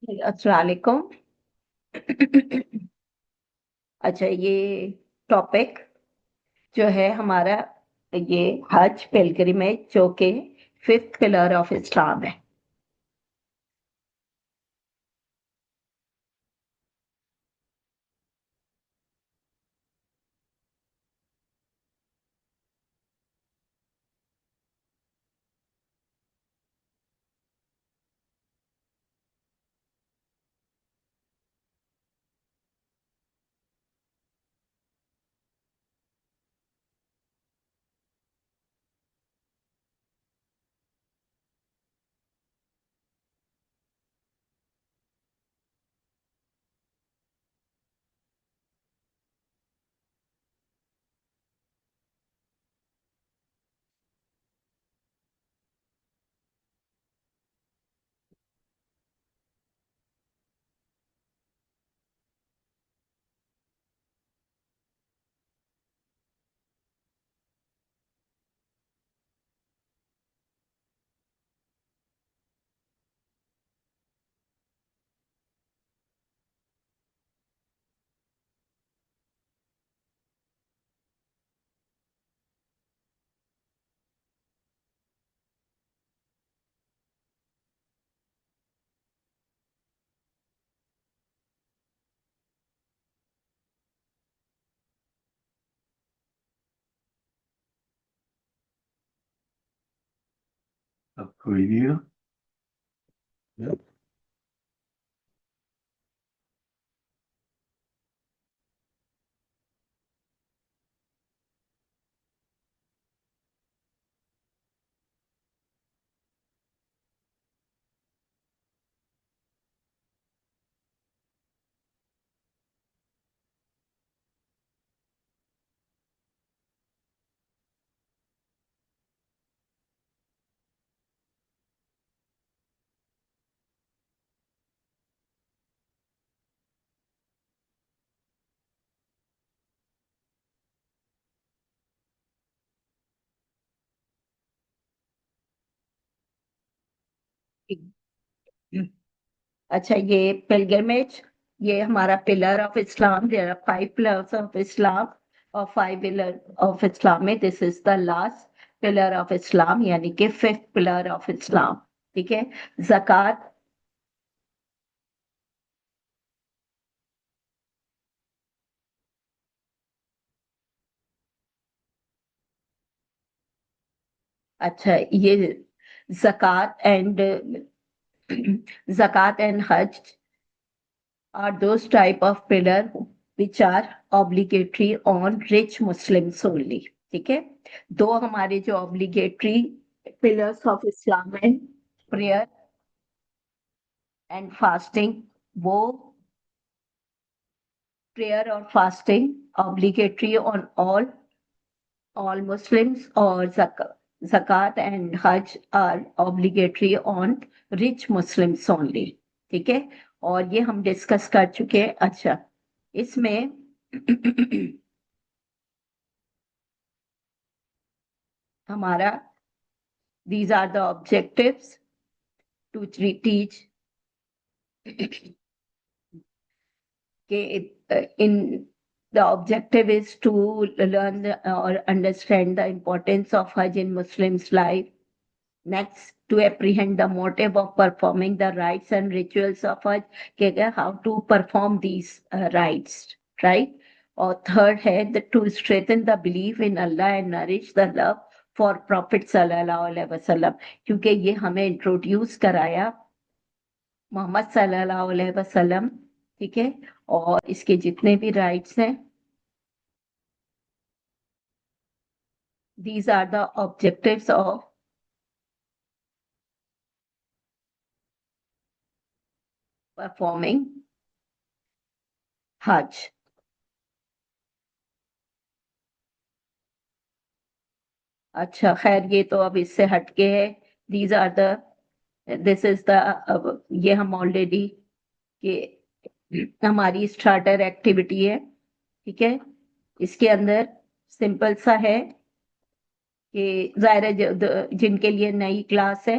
अस्सलाम वालेकुम। अच्छा, ये टॉपिक जो है हमारा, ये हज पिलग्रिमेज जो कि फिफ्थ पिलर ऑफ इस्लाम है। कोई नहीं है। अच्छा, ये पिलग्रिमेज, ये हमारा pillar of Islam. There are five pillars of Islam, और फाइव पिलर ऑफ इस्लाम में this is the last pillar of Islam, यानी कि फिफ्थ पिलर ऑफ इस्लाम। ठीक है। जक़ात। अच्छा, ये जक़ात and zakat and hajj are those type of pillar which are obligatory on rich Muslims only। ठीक है। दो हमारे जो obligatory pillars of Islam है, prayer and fasting, वो prayer और fasting obligatory on all Muslims, और zakat and hajj are obligatory on rich Muslims only। ठीक है। और ये हम डिस्कस कर चुके हैं। अच्छा, इसमें हमारा, these are the objectives to teach in the objective is to learn or understand the importance of Hajj in Muslims' life. Next, to apprehend the motive of performing the rites and rituals of Hajj, how to perform these rites, right? Or third है to strengthen the belief in Allah and nourish the love for Prophet sallallahu alaihi wasallam, क्योंकि ये हमें introduce कराया मोहम्मद सल्लल्लाहु अलैहि वसल्लम। ठीक है। और इसके जितने भी राइट्स हैं, these are the objectives of performing Hajj। अच्छा, खैर ये तो अब इससे हटके है। these are the, this is the, अब ये हम ऑलरेडी, कि हमारी स्टार्टर एक्टिविटी है। ठीक है। इसके अंदर सिंपल सा है कि ज़ाहिर है जिनके लिए नई क्लास है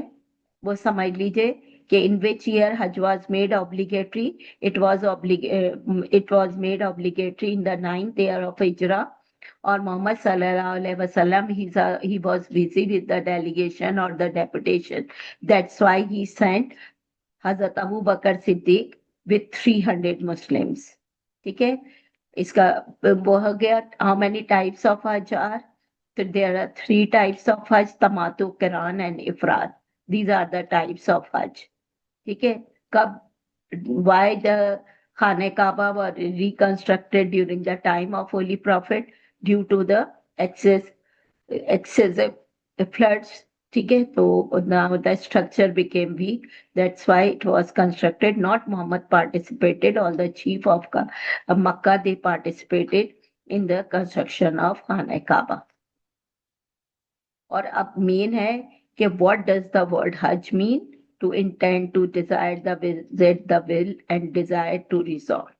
वो समझ लीजिए कि in which year Hajj was made obligatory. It was made obligatory in the 9th year of Hijrah. Or Muhammad sallallahu alaihi wasallam, he was busy with the delegation or the deputation. That's why he sent Hazrat Abu Bakr Siddiq with 300 Muslims. ठीक है, इसका वो हो गया. How many types of Hajj are? So there are 3 types of Hajj: Tamattu, Qiran and Ifrad. These are the types of Hajj. ठीक है, कब, why the Khane Kaaba were reconstructed during the time of Holy Prophet? Due to the excessive floods. ठीक है, तो now the structure became weak. That's why it was constructed. Not Muhammad participated. All the chief of Makkah, they participated in the construction of Khane Kaaba. और अब main है कि what does the word Hajj mean? To intend, to desire, the visit, the will and desire to resolve.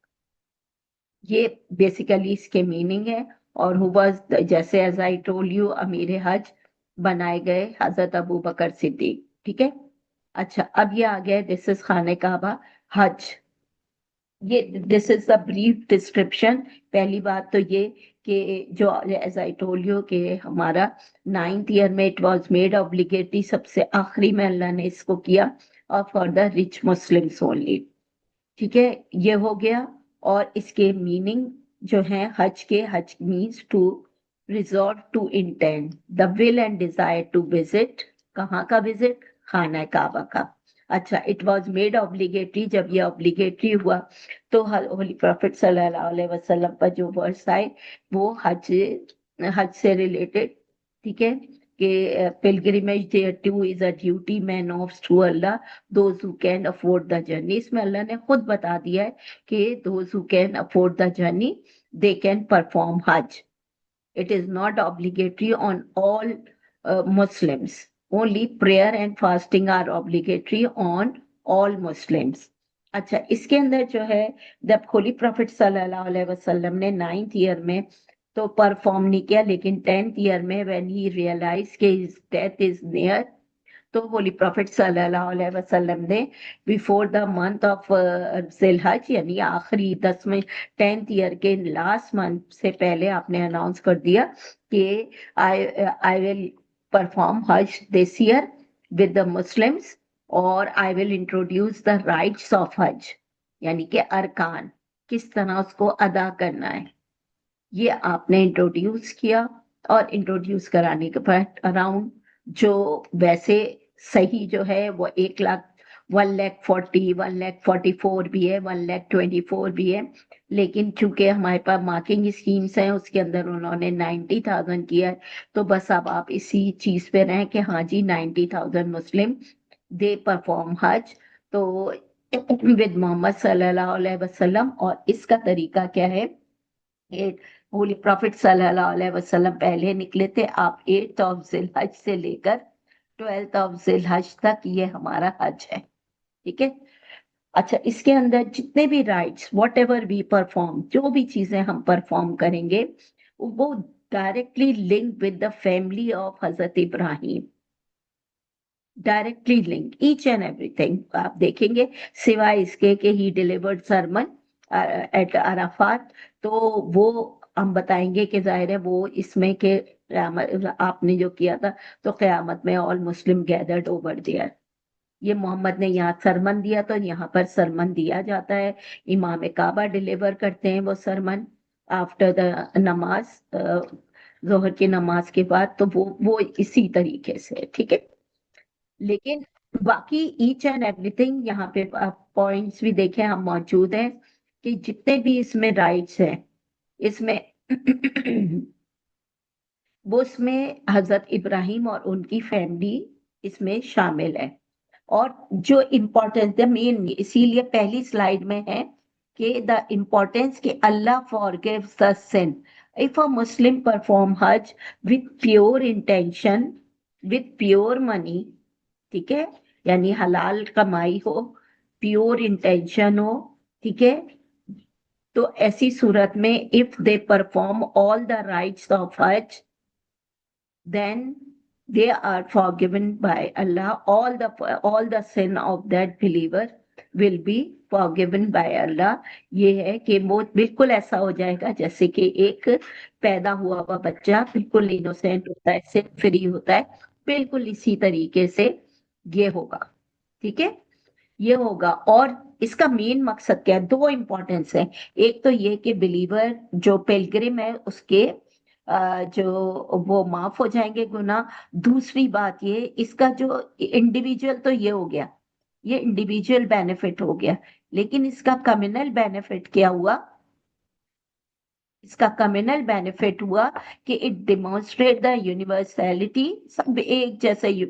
ये basically इसके meaning है. और who was जैसे as I told you, अमीर हज बनाए गए हजरत अबू बकर सिद्दीक. ठीक है, अच्छा अब ये आ गया दिस इज खाने काबा हज. ये this is the brief description. पहली बात तो ये कि जो एज आई टोल्ड यू कि हमारा 9th ईयर में इट वाज मेड ऑब्लिगेटरी, सबसे आखिरी में अल्लाह ने इसको किया, और for the rich Muslims only. ठीक है, ये हो गया. और इसके मीनिंग जो है हज के, हज means to resort, to intend, the will and desire to visit. कहाँ का विजिट? खाना काबा का. अच्छा, इट वाज मेड ऑब्लिगेटरी. जब ये ऑब्लिगेटरी हुआ तो होली प्रॉफिट सल्लल्लाहु अलैहि वसल्लम पर जो वर्ड्स आए वो हज से रिलेटेड. ठीक है, कि pilgrimage thereto is a duty man offs to Allah, those who can afford the journey. इसमें अल्लाह ने खुद बता दिया है कि those who can afford the journey, they can perform Hajj. It is not obligatory on all Muslims. Only prayer and fasting are obligatory on all Muslims. अच्छा, इसके अंदर जो है जब होली प्रॉफिट सल्लल्लाहु अलैहि वसल्लम ने 9th ईयर में तो परफॉर्म नहीं किया, लेकिन 10th ईयर में व्हेन ही रियलाइज कि हिज डेथ इज नियर, तो होली प्रॉफिट सल्लल्लाहु अलैहि वसल्लम ने बिफोर द मंथ ऑफ जिलहज, यानी आखिरी 10वें 10th ईयर के लास्ट मंथ से पहले आपने अनाउंस कर दिया कि I will perform Hajj this year with the Muslims, और I will introduce the rites of Hajj, यानी कि अरकान, किस तरह उसको अदा करना है, ये आपने इंट्रोड्यूस किया. और इंट्रोड्यूस कराने के बाद अराउंड जो वैसे सही जो है वो 1,40,000, 1,44,000 भी है, 1,24,000 भी है, लेकिन चूंकि हमारे पास मार्किंग स्कीम्स हैं उसके अंदर उन्होंने 90,000 किया है. तो बस अब आप इसी चीज पे रहें कि हाँ जी 90,000 मुस्लिम दे परफॉर्म हज. तो विद मोहम्मद सल्लल्लाहु अलैहि वसल्लम. और इसका तरीका क्या है? होली प्रॉफिट सल्लल्लाहु अलैहि वसल्लम पहले निकले थे. आप 8th ऑफ जिलहज से लेकर 12th ऑफ जिलहज तक ये हमारा हज है. ठीक है, अच्छा इसके अंदर जितने भी rites whatever we perform, जो भी चीजें हम परफॉर्म करेंगे वो directly link with the family of Hazrat Ibrahim. Directly link each and everything आप देखेंगे, सिवाय इसके कि he delivered sermon at Arafat. तो वो हम बताएंगे कि जाहिर है वो इसमें के आपने जो किया था तो क़यामत में all Muslim gathered over there. ये मोहम्मद ने यहाँ सरमन दिया तो यहाँ पर सरमन दिया जाता है. इमाम काबा डिलीवर करते हैं वो सरमन आफ्टर द नमाज, जोहर की नमाज के बाद. तो वो इसी तरीके से. ठीक है, लेकिन बाकी ईच एंड एवरीथिंग यहाँ पे पॉइंट्स भी देखें हम मौजूद हैं कि जितने भी इसमें राइट्स हैं इसमें वो उसमें हजरत इब्राहिम और उनकी फैमिली इसमें शामिल है. और जो इम्पोर्टेंस द मेन, इसीलिए पहली स्लाइड में है कि द इम्पोर्टेंस कि Allah forgives the sin if a Muslim perform Hajj with pure intention, with pure money. ठीक है, यानी हलाल कमाई हो, प्योर इंटेंशन हो. ठीक है, तो ऐसी सूरत में if they perform all the rites of हज, then they are forgiven by Allah. All the sin of that believer will be forgiven by Allah. ये है कि वो बिल्कुल ऐसा हो जाएगा जैसे कि एक पैदा हुआ हुआ बच्चा बिल्कुल इनोसेंट होता है, सिर्फ फ्री होता है, बिल्कुल इसी तरीके से ये होगा। ठीक है, ये होगा। और इसका मेन मकसद क्या है? दो इंपॉर्टेंस है। एक तो ये कि बिलीवर जो पिलग्रिम है उसके जो वो माफ हो जाएंगे गुनाह। दूसरी बात ये, इसका जो इंडिविजुअल तो ये हो गया, ये इंडिविजुअल बेनिफिट हो गया, लेकिन इसका कम्युनल बेनिफिट क्या हुआ? इसका कम्युनल बेनिफिट हुआ कि इट डिमॉन्स्ट्रेट द यूनिवर्सैलिटी, सब एक जैसे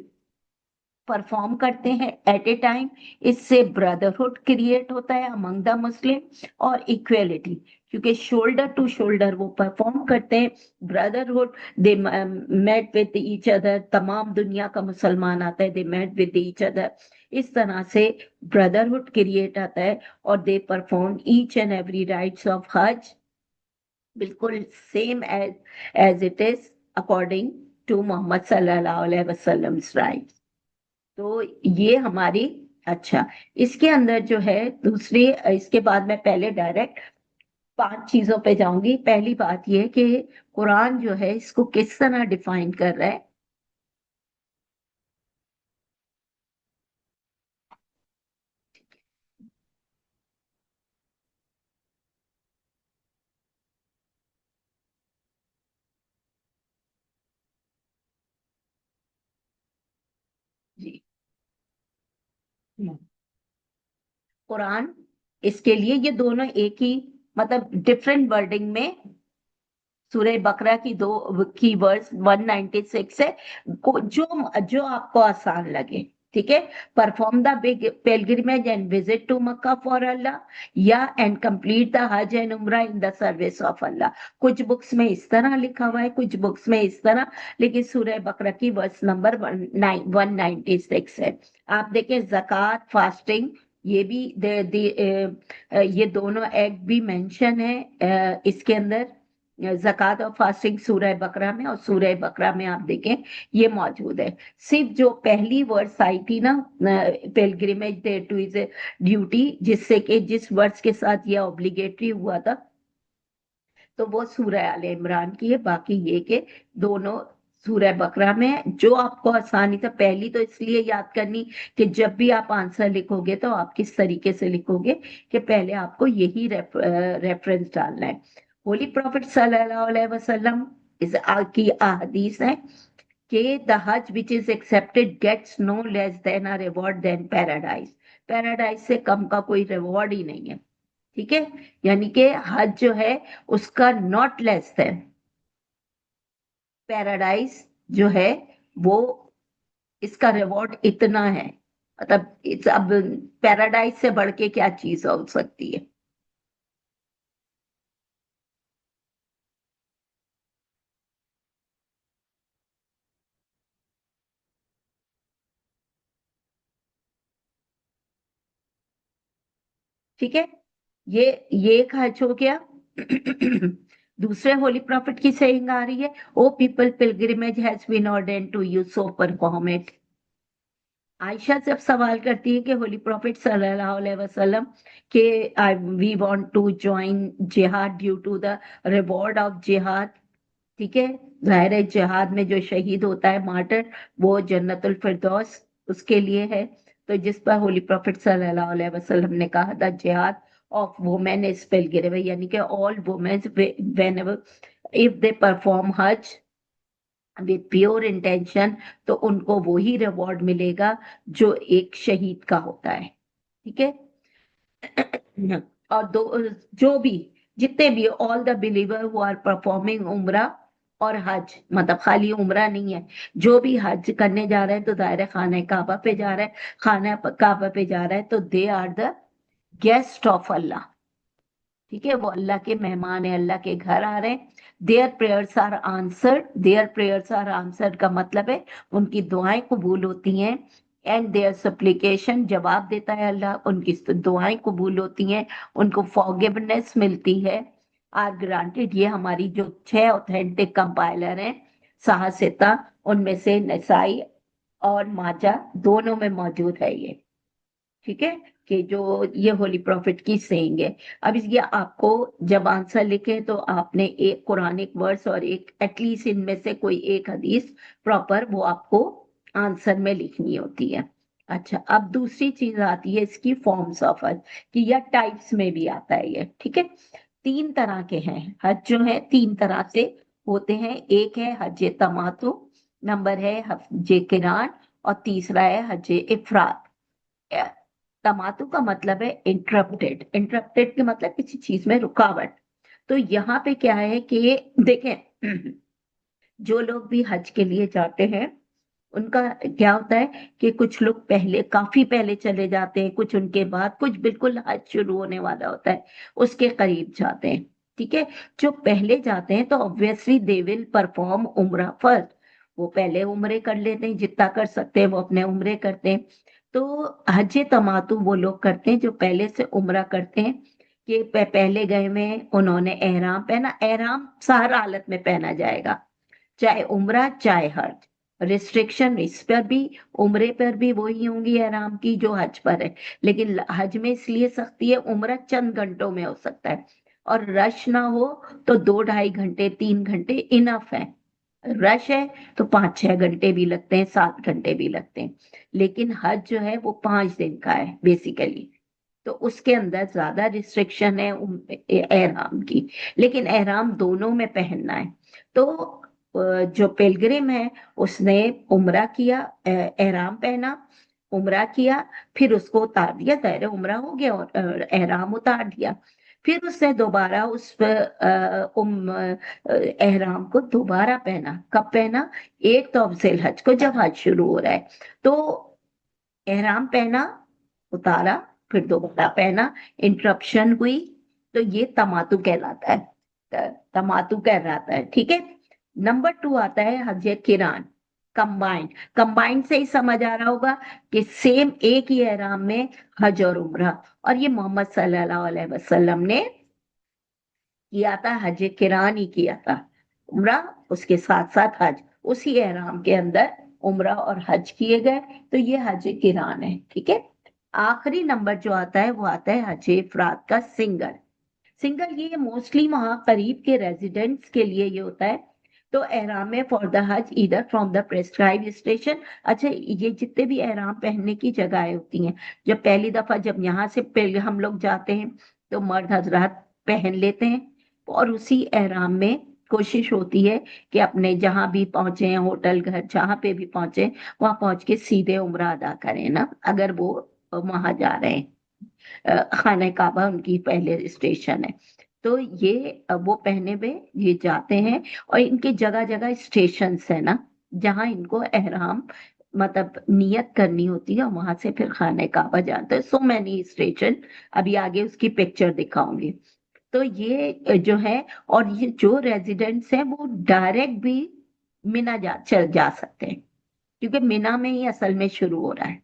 परफॉर्म करते हैं एट ए टाइम। इससे ब्रदरहुड क्रिएट होता है अमंग द मुस्लिम, और इक्वेलिटी, क्योंकि शोल्डर टू शोल्डर वो परफॉर्म करते हैं। Brotherhood, they met with each other, तमाम दुनिया का मुसलमान आता है, they met with each other. इस तरह से ब्रदरहुड क्रिएट आता है, और they perform each and every rights of हज बिल्कुल same as it is according to Muhammad सल्लल्लाहु अलैहि वसल्लम राइट्स। तो ये हमारी, अच्छा, इसके अंदर जो है दूसरी, इसके बाद मैं पहले डायरेक्ट 5 चीजों पे जाऊंगी। पहली बात ये कि कुरान जो है इसको किस तरह डिफाइन कर रहा है। जी, हम्म। कुरान, इसके लिए ये दोनों एक ही, मतलब डिफरेंट वर्डिंग में सूरह बकरा की दो की वर्स 196 है। जो जो आपको आसान लगे, ठीक है। Perform the big pilgrimage and visit to Mecca for Allah, या and complete the Hajj and Umrah in the service of Allah. कुछ बुक्स में इस तरह लिखा हुआ है, कुछ बुक्स में इस तरह, लेकिन सूरह बकरा की वर्स नंबर 196 है। आप देखें जक़ात, फास्टिंग, ये भी ये दोनों एक्ट भी मेंशन है इसके अंदर। जक़ात और फास्टिंग सूरह बकरा में, और सूरह बकरा में आप देखें ये मौजूद है। सिर्फ जो पहली वर्ड्स आई थी ना, pilgrimage there to is duty, जिससे कि जिस वर्ड्स के साथ ये ऑब्लिगेटरी हुआ था, तो वो सूरह आले इमरान की है। बाकी ये कि दोनों सूरह बकरा में है। जो आपको आसानी था, पहली तो इसलिए याद करनी कि जब भी आप आंसर लिखोगे तो आप किस तरीके से लिखोगे, कि पहले आपको यही रेफरेंस डालना है। होली प्रॉफिट सल्लल्लाहु अलैहि वसल्लम इस की अहदीस है कि द हज which is accepted gets no less than a reward than paradise. Paradise से कम का कोई रिवॉर्ड ही नहीं है, ठीक है। यानी कि हज जो है उसका नॉट लेस देन पैराडाइज जो है वो, इसका रिवॉर्ड इतना है। मतलब अब पैराडाइज से बढ़ के क्या चीज हो सकती है। ठीक है, ये ये एक हज हो गया। दूसरे होली प्रॉफिट की सेइंग आ रही है, O people pilgrimage has been ordained to you, so perform it. Aisha जब सवाल करती है कि होली प्रॉफिट सल्लल्लाहु अलैहि वसल्लम के I we want to join जिहाद due to the reward of जिहाद, ठीक है। जाहिर है जिहाद में जो शहीद होता है मार्टर, वो जन्नतुल फिरदौस उसके लिए है। तो जिस पर होली प्रॉफिट सल्लल्लाहु अलैहि वसल्लम ने कहा था जिहाद ऑफ वुमेन इज पिलग्रिम, यानी कि all women whenever if they perform हज विद प्योर इंटेंशन, तो उनको वही रिवॉर्ड मिलेगा जो एक शहीद का होता है, ठीक है। और दो, जो भी, जितने भी all the believer who are performing उम्रा और हज, मतलब खाली उम्रा नहीं है, जो भी हज करने जा रहे हैं तो दायरे खाने काबा पे जा रहा है, खाना काबा पे जा रहा है, तो they are the guest of Allah, ठीक है। वो अल्लाह के मेहमान है, अल्लाह के घर आ रहे हैं। Their prayers are answered, their prayers are answered का मतलब है उनकी दुआएं कबूल होती हैं। एंड देयर सप्लिकेशन, जवाब देता है अल्लाह, उनकी दुआएं कबूल होती हैं, उनको फॉरगिवनेस मिलती है। आर ग्रांटेड, ये हमारी जो 6 ऑथेंटिक कंपाइलर हैं साहसिता, उनमें से नसाई और माजा दोनों में मौजूद है ये। ठीक है, कि जो ये होली प्रॉफिट की सेइंग है। अब ये आपको जब आंसर लिखे तो आपने एक कुरानिक वर्स और एक एटलीस्ट इनमें से कोई एक हदीस प्रॉपर वो आपको आंसर में लिखनी होती है। अच्छा, अब दूसरी चीज आती है इसकी फॉर्म्स ऑफ हज, कि या टाइप्स में भी आता है ये। ठीक है, तीन तरह के हैं हज, जो है तीन तरह से होते हैं। एक है हज तमातु, नंबर है हज किरान, और तीसरा है हज इफरात। तमातु का मतलब है इंटरप्टेड, इंटरप्टेड के मतलब किसी चीज में रुकावट। तो यहाँ पे क्या है कि देखें, जो लोग भी हज के लिए जाते हैं उनका क्या होता है कि कुछ लोग पहले, काफी पहले चले जाते हैं, कुछ उनके बाद, कुछ बिल्कुल हज शुरू होने वाला होता है उसके करीब जाते हैं। ठीक है, जो पहले जाते हैं तो ऑब्वियसली दे विल परफॉर्म उम्रा फर्स्ट। वो पहले उम्रे कर लेते हैं, जितना कर सकते हैं वो अपने उम्रे करते हैं। तो हज तमातु वो लोग करते हैं जो पहले से उम्रा करते हैं, कि पहले गए में उन्होंने एहराम पहना। एहराम हर हालत में पहना जाएगा, चाहे उम्रा चाहे हज। रिस्ट्रिक्शन इस पर भी, उम्रे पर भी वही होंगी एहराम की जो हज पर है। लेकिन हज में इसलिए सख्ती है, उम्रा चंद घंटों में हो सकता है, और रश ना हो तो 2-2.5 घंटे 3 घंटे इनफ है। रश है तो 5-6 घंटे भी लगते हैं, 7 घंटे भी लगते हैं। लेकिन हज जो है वो 5 दिन का है बेसिकली, तो उसके अंदर ज्यादा रिस्ट्रिक्शन है एहराम की। लेकिन एहराम दोनों में पहनना है। तो जो पिलग्रिम है उसने उम्रा किया, एहराम पहना, उम्रा किया, फिर उसको उतार दिया, दायरे उम्रा हो गया और एहराम उतार दिया। फिर उसने दोबारा उस एहराम को दोबारा पहना। कब पहना? एक तो अफजल हज को, जब हज शुरू हो रहा है। तो एहराम पहना, उतारा, फिर दोबारा पहना, इंटरप्शन हुई, तो ये तमातु कहलाता है। तमातु कहलाता है। ठीक है, नंबर 2 आता है हज किरान, कंबाइंड। कंबाइंड से ही समझ आ रहा होगा कि सेम एक ही एहराम में हज और उम्रा, और ये मोहम्मद सल्लल्लाहु अलैहि वसल्लम ने किया था, हज किरान ही किया था। उम्रा उसके साथ साथ हज, उसी एहराम के अंदर उम्रा और हज किए गए, तो ये हज किरान है। ठीक है, आखिरी नंबर जो आता है वो आता है हज इफरात का सिंगल। सिंगल ये मोस्टली वहां करीब के रेजिडेंट्स के लिए ये होता है। तो एहराम है फॉर द हज either from the prescribe station. अच्छा, ये जितने भी एहराम पहनने की जगहें होती हैं, जब पहली दफा जब यहाँ से पहले हम लोग जाते हैं तो मर्द हजरात पहन लेते हैं, और उसी एहराम में कोशिश होती है कि अपने जहां भी पहुंचे, होटल घर जहां पे भी पहुंचे, वहां पहुंच के सीधे उम्रा अदा करें ना, अगर वो वहां जा रहे हैं। खाने काबा उनकी पहले स्टेशन है। तो ये वो पहने में ये जाते हैं, और इनके जगह जगह स्टेशन है ना, जहां इनको एहराम मतलब नियत करनी होती है, वहां से फिर खाने काबा जाते हैं। सो मैनी स्टेशन, अभी आगे उसकी पिक्चर दिखाऊंगी। तो ये जो है, और ये जो रेजिडेंट्स हैं वो डायरेक्ट भी मिना चल जा सकते हैं, क्योंकि मिना में ही असल में शुरू हो रहा है,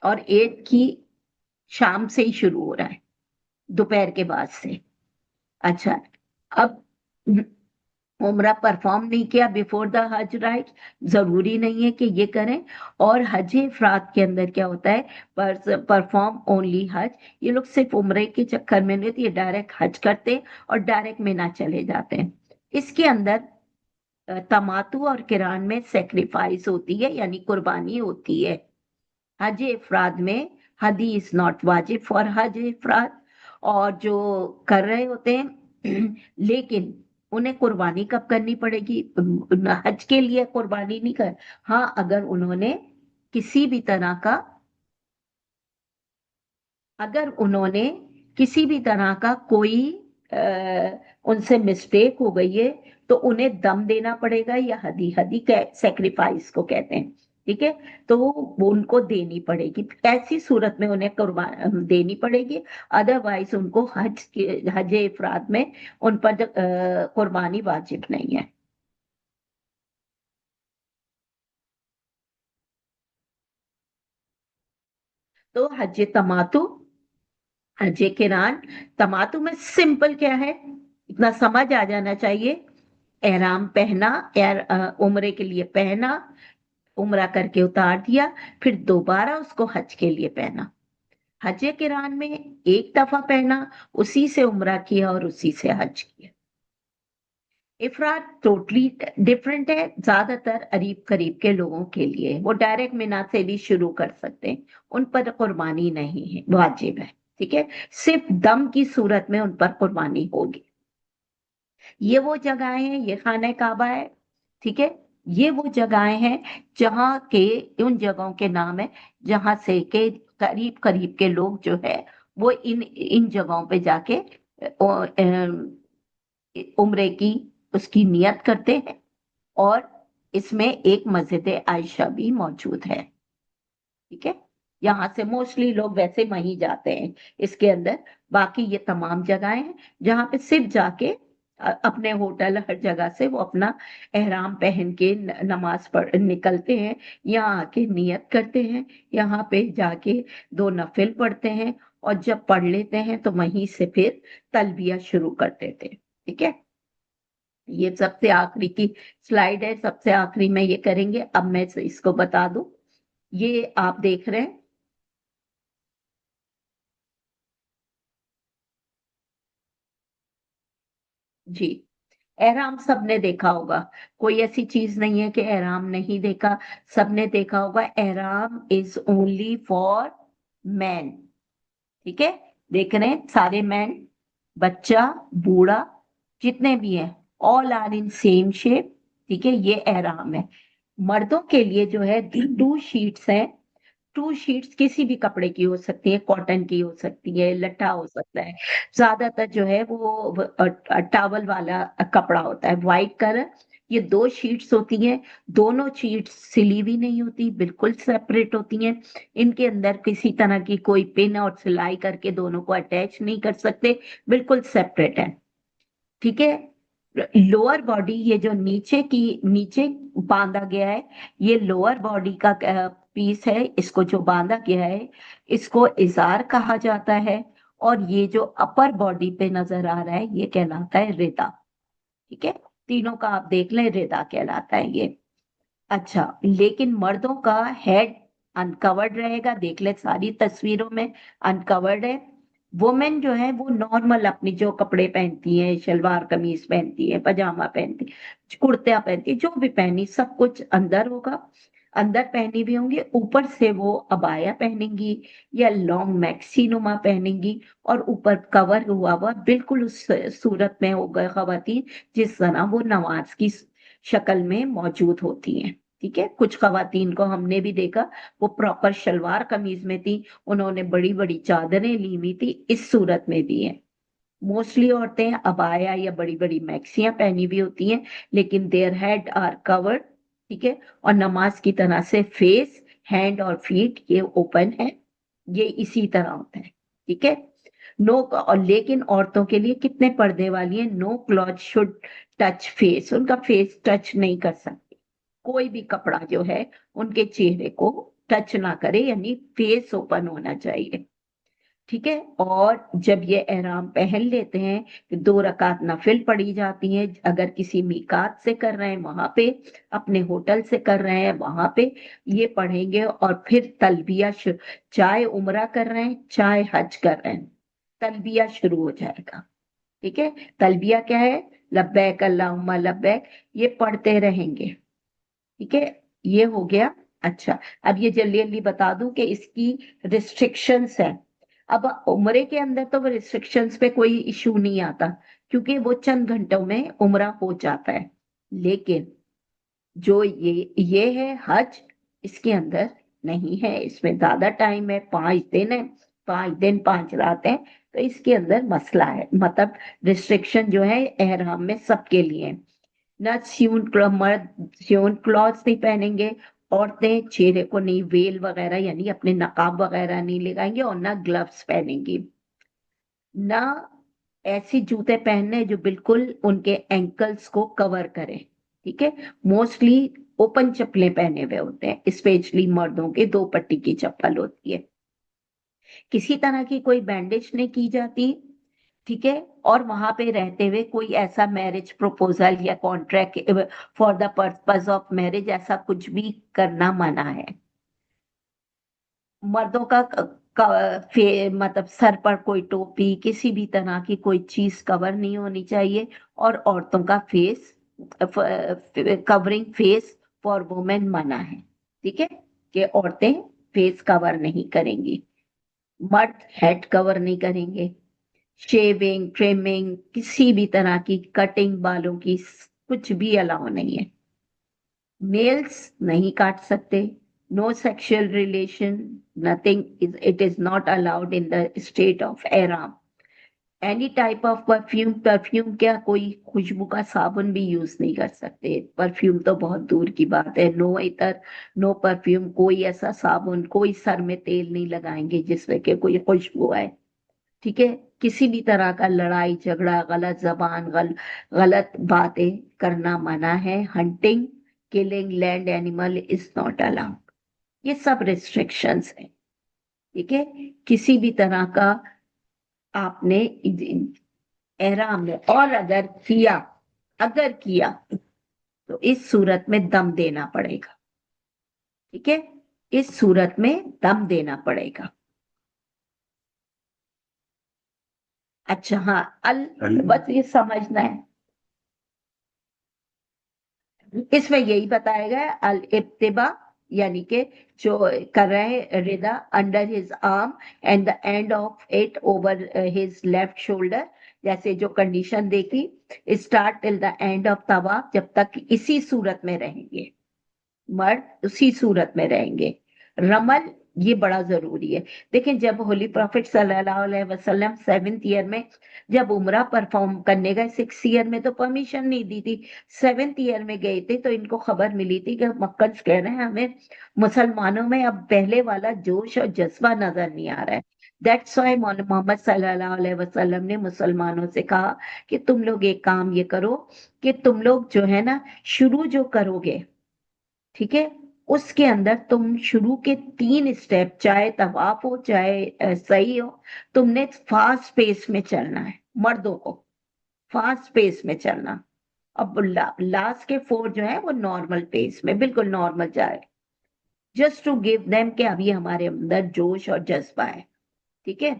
और ईद की शाम से ही शुरू हो रहा है, दोपहर के बाद से। अच्छा, अब उम्रा परफॉर्म नहीं किया बिफोर द हज, राइट, जरूरी नहीं है कि ये करें। और हज इफरात के अंदर क्या होता है, परफॉर्म ओनली हज। ये लोग सिर्फ उम्रे के चक्कर में नहीं होती, ये डायरेक्ट हज करते हैं और डायरेक्ट मिना चले जाते हैं। इसके अंदर तमातु और किरान में सेक्रीफाइस होती है, यानी कुर्बानी होती है। हज इफराद में हदी इज नॉट वाजिब फॉर हज इफराद, और जो कर रहे होते हैं लेकिन उन्हें कुर्बानी कब करनी पड़ेगी? हज के लिए कुर्बानी नहीं कर, हाँ अगर उन्होंने किसी भी तरह का, अगर उन्होंने किसी भी तरह का कोई उनसे मिस्टेक हो गई है, तो उन्हें दम देना पड़ेगा, या हदी, हदी सेक्रीफाइस को कहते हैं। ठीक है, तो वो उनको देनी पड़ेगी, ऐसी सूरत में उन्हें कुर्बान देनी पड़ेगी। अदरवाइज उनको हज इफराद में उन पर कुर्बानी वाजिब नहीं है। तो हज तमातु, हज किरान, तमातु में सिंपल क्या है, इतना समझ आ जाना चाहिए एहराम पहना, उम्रे के लिए पहना, उम्रा करके उतार दिया, फिर दोबारा उसको हज के लिए पहना। हज किरान में एक दफा पहना, उसी से उम्रा किया और उसी से हज किया। इफरात टोटली डिफरेंट है, ज्यादातर करीब करीब के लोगों के लिए वो डायरेक्ट मिना से भी शुरू कर सकते हैं, उन पर कुर्बानी नहीं है, वाजिब है। ठीक है, सिर्फ दम की सूरत में उन पर कुर्बानी होगी। ये वो जगहें हैं, ये खाने काबा है। ठीक है, ये वो जगहें हैं जहाँ के, उन जगहों के नाम है जहां से के करीब करीब के लोग जो है वो इन इन जगहों पे जाके उम्रे की उसकी नियत करते हैं। और इसमें एक मस्जिद आयशा भी मौजूद है। ठीक है, यहाँ से मोस्टली लोग वैसे वहीं जाते हैं इसके अंदर। बाकी ये तमाम जगहें हैं जहाँ पे सिर्फ जाके अपने होटल हर जगह से वो अपना एहराम पहन के नमाज पढ़ निकलते हैं, यहाँ आके नियत करते हैं, यहाँ पे जाके दो नफिल पढ़ते हैं, और जब पढ़ लेते हैं तो वहीं से फिर तलबिया शुरू कर देते हैं। ठीक है, ये सबसे आखिरी की स्लाइड है, सबसे आखिरी में ये करेंगे। अब मैं इसको बता दूं, ये आप देख रहे हैं, जी, एहराम सबने देखा होगा, कोई ऐसी चीज नहीं है कि एहराम नहीं देखा, सबने देखा होगा। एहराम इज ओनली फॉर मैन। ठीक है, देख रहे हैं सारे मैन, बच्चा, बूढ़ा, जितने भी हैं, all are in same shape. ठीक है, ये एहराम है। मर्दों के लिए जो है 2 शीट्स हैं। 2 शीट्स किसी भी कपड़े की हो सकती है, कॉटन की हो सकती है, लट्ठा हो सकता है। ज्यादातर जो है वो टावल वाला कपड़ा होता है, व्हाइट कलर। ये 2 शीट्स होती हैं, दोनों शीट्स सिली हुई नहीं होती, बिल्कुल सेपरेट होती हैं। इनके अंदर किसी तरह की कोई पिन और सिलाई करके दोनों को अटैच नहीं कर सकते, बिल्कुल सेपरेट है। ठीक है, लोअर बॉडी, ये जो नीचे बांधा गया है, ये लोअर बॉडी का पीस है, इसको जो बांधा गया है इसको इजार कहा जाता है। और ये जो अपर बॉडी पे नजर आ रहा है ये कहलाता है रिदा। ठीक है, तीनों का आप देख लें, रिदा कहलाता है ये। अच्छा, लेकिन मर्दों का हेड अनकवर्ड रहेगा, देख ले सारी तस्वीरों में अनकवर्ड है। वुमेन जो है वो नॉर्मल अपनी जो कपड़े पहनती है, शलवार कमीज पहनती है, पजामा पहनती है, कुर्ता पहनती है, जो भी पहनी सब कुछ अंदर होगा, अंदर पहनी भी होंगी, ऊपर से वो अबाया पहनेंगी या लॉन्ग मैक्सी नुमा पहनेंगी, और ऊपर कवर हुआ हुआ बिल्कुल उस सूरत में होगा खवातीन जिस तरह वो नमाज की शक्ल में मौजूद होती हैं। ठीक है, कुछ खवातीन को हमने भी देखा, वो प्रॉपर शलवार कमीज में थी, उन्होंने बड़ी बड़ी चादरें ली हुई थी, इस सूरत में भी है। मोस्टली औरतें अबाया या बड़ी बड़ी मैक्सियां पहनी हुई होती हैं, लेकिन देयर हेड आर कवर्ड। ठीक है, और नमाज की तरह से फेस, हैंड और फीट ये ओपन है, ये इसी तरह होता है। ठीक है, नो, और लेकिन औरतों के लिए कितने पर्दे वाली है, no cloth should touch face, उनका फेस टच नहीं कर सकती, कोई भी कपड़ा जो है उनके चेहरे को टच ना करे, यानी फेस ओपन होना चाहिए। ठीक है, और जब ये एहराम पहन लेते हैं तो 2 रकात नफिल पढ़ी जाती हैं, अगर किसी मीकात से कर रहे हैं वहां पे, अपने होटल से कर रहे हैं वहां पे ये पढ़ेंगे, और फिर तलबिया चाहे उम्रा कर रहे हैं चाहे हज कर रहे हैं, तलबिया शुरू हो जाएगा। ठीक है, तलबिया क्या है, लब्बैक अल्लाहुम्मा लब्बैक, ये पढ़ते रहेंगे। ठीक है, ये हो गया। अच्छा, अब ये जल्दी जल्दी बता दूं कि इसकी रिस्ट्रिक्शंस है। अब उम्रे के अंदर तो वो रिस्ट्रिक्शंस पे कोई इशू नहीं आता, क्योंकि वो चंद घंटों में उम्रा हो जाता है। लेकिन जो ये है हज, इसके अंदर नहीं है, इसमें ज्यादा टाइम है, 5 दिन है, 5 दिन 5 रात है, तो इसके अंदर मसला है, मतलब रिस्ट्रिक्शन जो है एहराम में सबके लिए है। न मर्द स्यून क्लॉथ्स नहीं पहनेंगे, औरतें चेहरे को नहीं, वेल वगैरह यानी अपने नकाब वगैरह नहीं लगाएंगे, और ना ग्लव्स पहनेंगी, ना ऐसी जूते पहनने जो बिल्कुल उनके एंकल्स को कवर करें। ठीक है, मोस्टली ओपन चप्पलें पहने हुए होते हैं, स्पेशली मर्दों के 2 पट्टी की चप्पल होती है। किसी तरह की कोई बैंडेज नहीं की जाती, ठीक है, और वहां पे रहते हुए कोई ऐसा मैरिज प्रपोजल या contract for the purpose of marriage ऐसा कुछ भी करना मना है। मर्दों का मतलब सर पर कोई टोपी किसी भी तरह की कोई चीज कवर नहीं होनी चाहिए, और औरतों का face covering face for women मना है। ठीक है, कि औरतें फेस कवर नहीं करेंगी, मर्द हेड कवर नहीं करेंगे, शेविंग ट्रिमिंग किसी भी तरह की कटिंग बालों की कुछ भी अलाउ नहीं है। नेल्स नहीं काट सकते, no sexual relation, nothing is it is not allowed in the state of एराम। Any type of perfume, perfume क्या कोई खुशबू का साबुन भी यूज नहीं कर सकते, परफ्यूम तो बहुत दूर की बात है। नो इतर, नो परफ्यूम, कोई ऐसा साबुन, कोई सर में तेल नहीं लगाएंगे जिसमें कि कोई खुशबू आए। ठीक है, किसी भी तरह का लड़ाई झगड़ा, गलत जबान, गलत बातें करना मना है। Hunting, killing land animal is not allowed. ये सब रिस्ट्रिक्शंस है। ठीक है, किसी भी तरह का आपने एहराम में, और अगर किया तो इस सूरत में दम देना पड़ेगा। ठीक है, इस सूरत में दम देना पड़ेगा। अच्छा हाँ, बस ये समझना है, इसमें यही बताया गया अल इब्तिबा, यानी कि जो कर रहे हैं rida under his arm and the end of it over his left shoulder, जैसे जो कंडीशन देखी, start till the end of tawaf, जब तक इसी सूरत में रहेंगे, मर्द उसी सूरत में रहेंगे। रमल, ये बड़ा जरूरी है। देखें, जब होली प्रॉफिट सल्लल्लाहु अलैहि वसल्लम 7th ईयर में जब उम्रा परफॉर्म करने गए, 6th ईयर में तो परमिशन नहीं दी थी, 7th ईयर में गए थे, तो इनको खबर मिली थी कि मक्कन कह रहे हैं हमें मुसलमानों में अब पहले वाला जोश और जज्बा नजर नहीं आ रहा है। दैट्स व्हाई मोहम्मद सल्लल्लाहु अलैहि वसल्लम ने मुसलमानों से कहा कि तुम लोग एक काम ये करो कि तुम लोग जो है ना, शुरू जो करोगे, ठीक है, उसके अंदर तुम शुरू के 3 स्टेप, चाहे तवाफ हो चाहे सही हो, तुमने फास्ट पेस में चलना है। मर्दों को फास्ट पेस में चलना, अब लास्ट के 4 जो है वो नॉर्मल पेस में, बिल्कुल नॉर्मल जाए, जस्ट टू गिव देम कि अभी हमारे अंदर जोश और जज्बा है। ठीक है,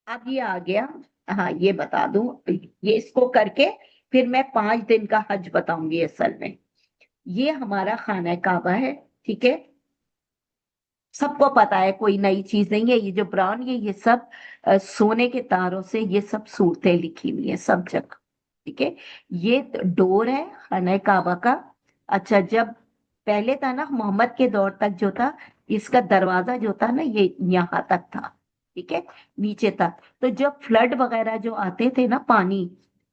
अब ये आ गया। हाँ, ये बता दूं, ये इसको करके फिर मैं 5 दिन का हज बताऊंगी असल में। ये हमारा खाना काबा है। ठीक है, सबको पता है, कोई नई चीज नहीं है। ये जो ब्राउन, ये सब सोने के तारों से ये सब सूरतें लिखी हुई है सब जगह। ठीक है, ये डोर है खाना काबा का। अच्छा, जब पहले था ना, मोहम्मद के दौर तक जो था, इसका दरवाजा जो था ना, ये यहाँ तक था। ठीक है, नीचे तक। तो जब फ्लड वगैरह जो आते थे ना, पानी,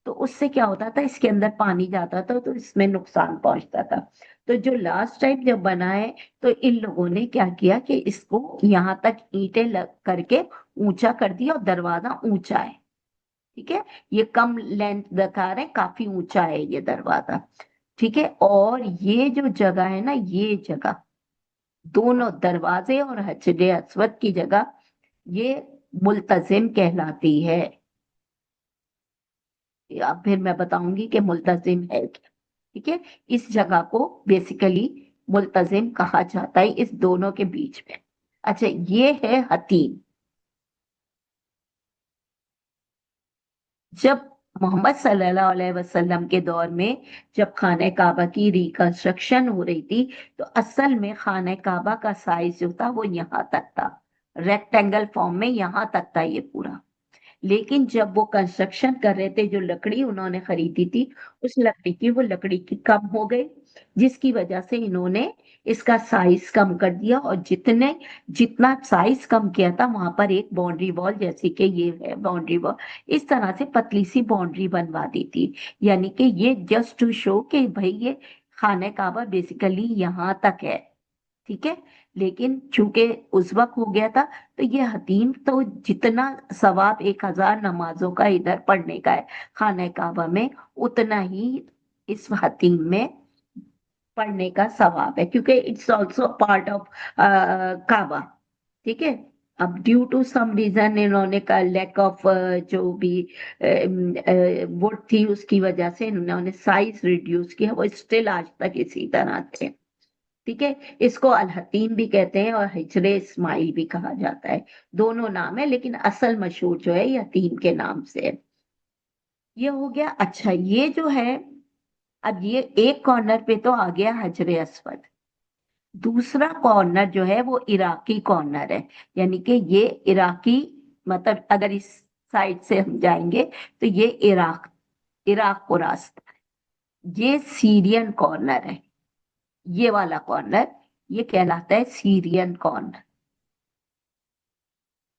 तो उससे क्या होता था, इसके अंदर पानी जाता था तो इसमें नुकसान पहुंचता था। तो जो लास्ट टाइम जब बना है, तो इन लोगों ने क्या किया कि इसको यहाँ तक ईंटें लग करके ऊंचा कर दिया, और दरवाजा ऊंचा है। ठीक है, ये कम लेंथ दिखा रहे हैं, काफी ऊंचा है ये दरवाजा। ठीक है, और ये जो जगह है ना, ये जगह, दोनों दरवाजे और हजरे अस्वद की जगह, ये मुल्तजिम कहलाती है। अब फिर मैं बताऊंगी कि मुल्तजिम है क्या। ठीक है, इस जगह को बेसिकली मुल्तजिम कहा जाता है, इस दोनों के बीच में। अच्छा, ये है हतीम। जब मोहम्मद सल्लल्लाहु अलैहि वसल्लम के दौर में जब खाने काबा की रिकंस्ट्रक्शन हो रही थी, तो असल में खाने काबा का साइज जो था वो यहाँ तक था, रेक्टेंगल फॉर्म में यहाँ तक था ये पूरा। लेकिन जब वो कंस्ट्रक्शन कर रहे थे, जो लकड़ी उन्होंने खरीदी थी, उस लकड़ी की, वो लकड़ी की कम हो गई, जिसकी वजह से इन्होंने इसका साइज कम कर दिया, और जितना साइज कम किया था, वहां पर एक बाउंड्री वॉल, जैसे कि ये है बाउंड्री वॉल, इस तरह से पतली सी बाउंड्री बनवा दी थी। यानी कि ये जस्ट टू शो कि भाई ये खाने काबा बेसिकली यहाँ तक है। ठीक है, लेकिन चूंकि उस वक्त हो गया था, तो ये हतीम तो जितना सवाब 1000 नमाजों का इधर पढ़ने का है खाने काबा में, उतना ही इस हतीम में पढ़ने का सवाब है, क्योंकि इट्स ऑल्सो पार्ट ऑफ काबा। ठीक है, अब ड्यू टू सम रीजन इन्होंने का लैक ऑफ जो भी वुड थी उसकी वजह से इन्होंने साइज रिड्यूस किया, वो स्टिल आज तक इसी तरह थे। ठीक है, इसको अल हतीम भी कहते हैं और हिजरे इस्माइल भी कहा जाता है, दोनों नाम है, लेकिन असल मशहूर जो है ये हतीम के नाम से है। ये हो गया। अच्छा, ये जो है, अब ये एक कॉर्नर पे तो आ गया हजरे अस्वद। दूसरा कॉर्नर जो है वो इराकी कॉर्नर है, यानी कि ये इराकी, मतलब अगर इस साइड से हम जाएंगे तो ये इराक, इराक को रास्ता है। ये सीरियन कॉर्नर है, ये वाला कॉर्नर, ये कहलाता है सीरियन कॉर्नर।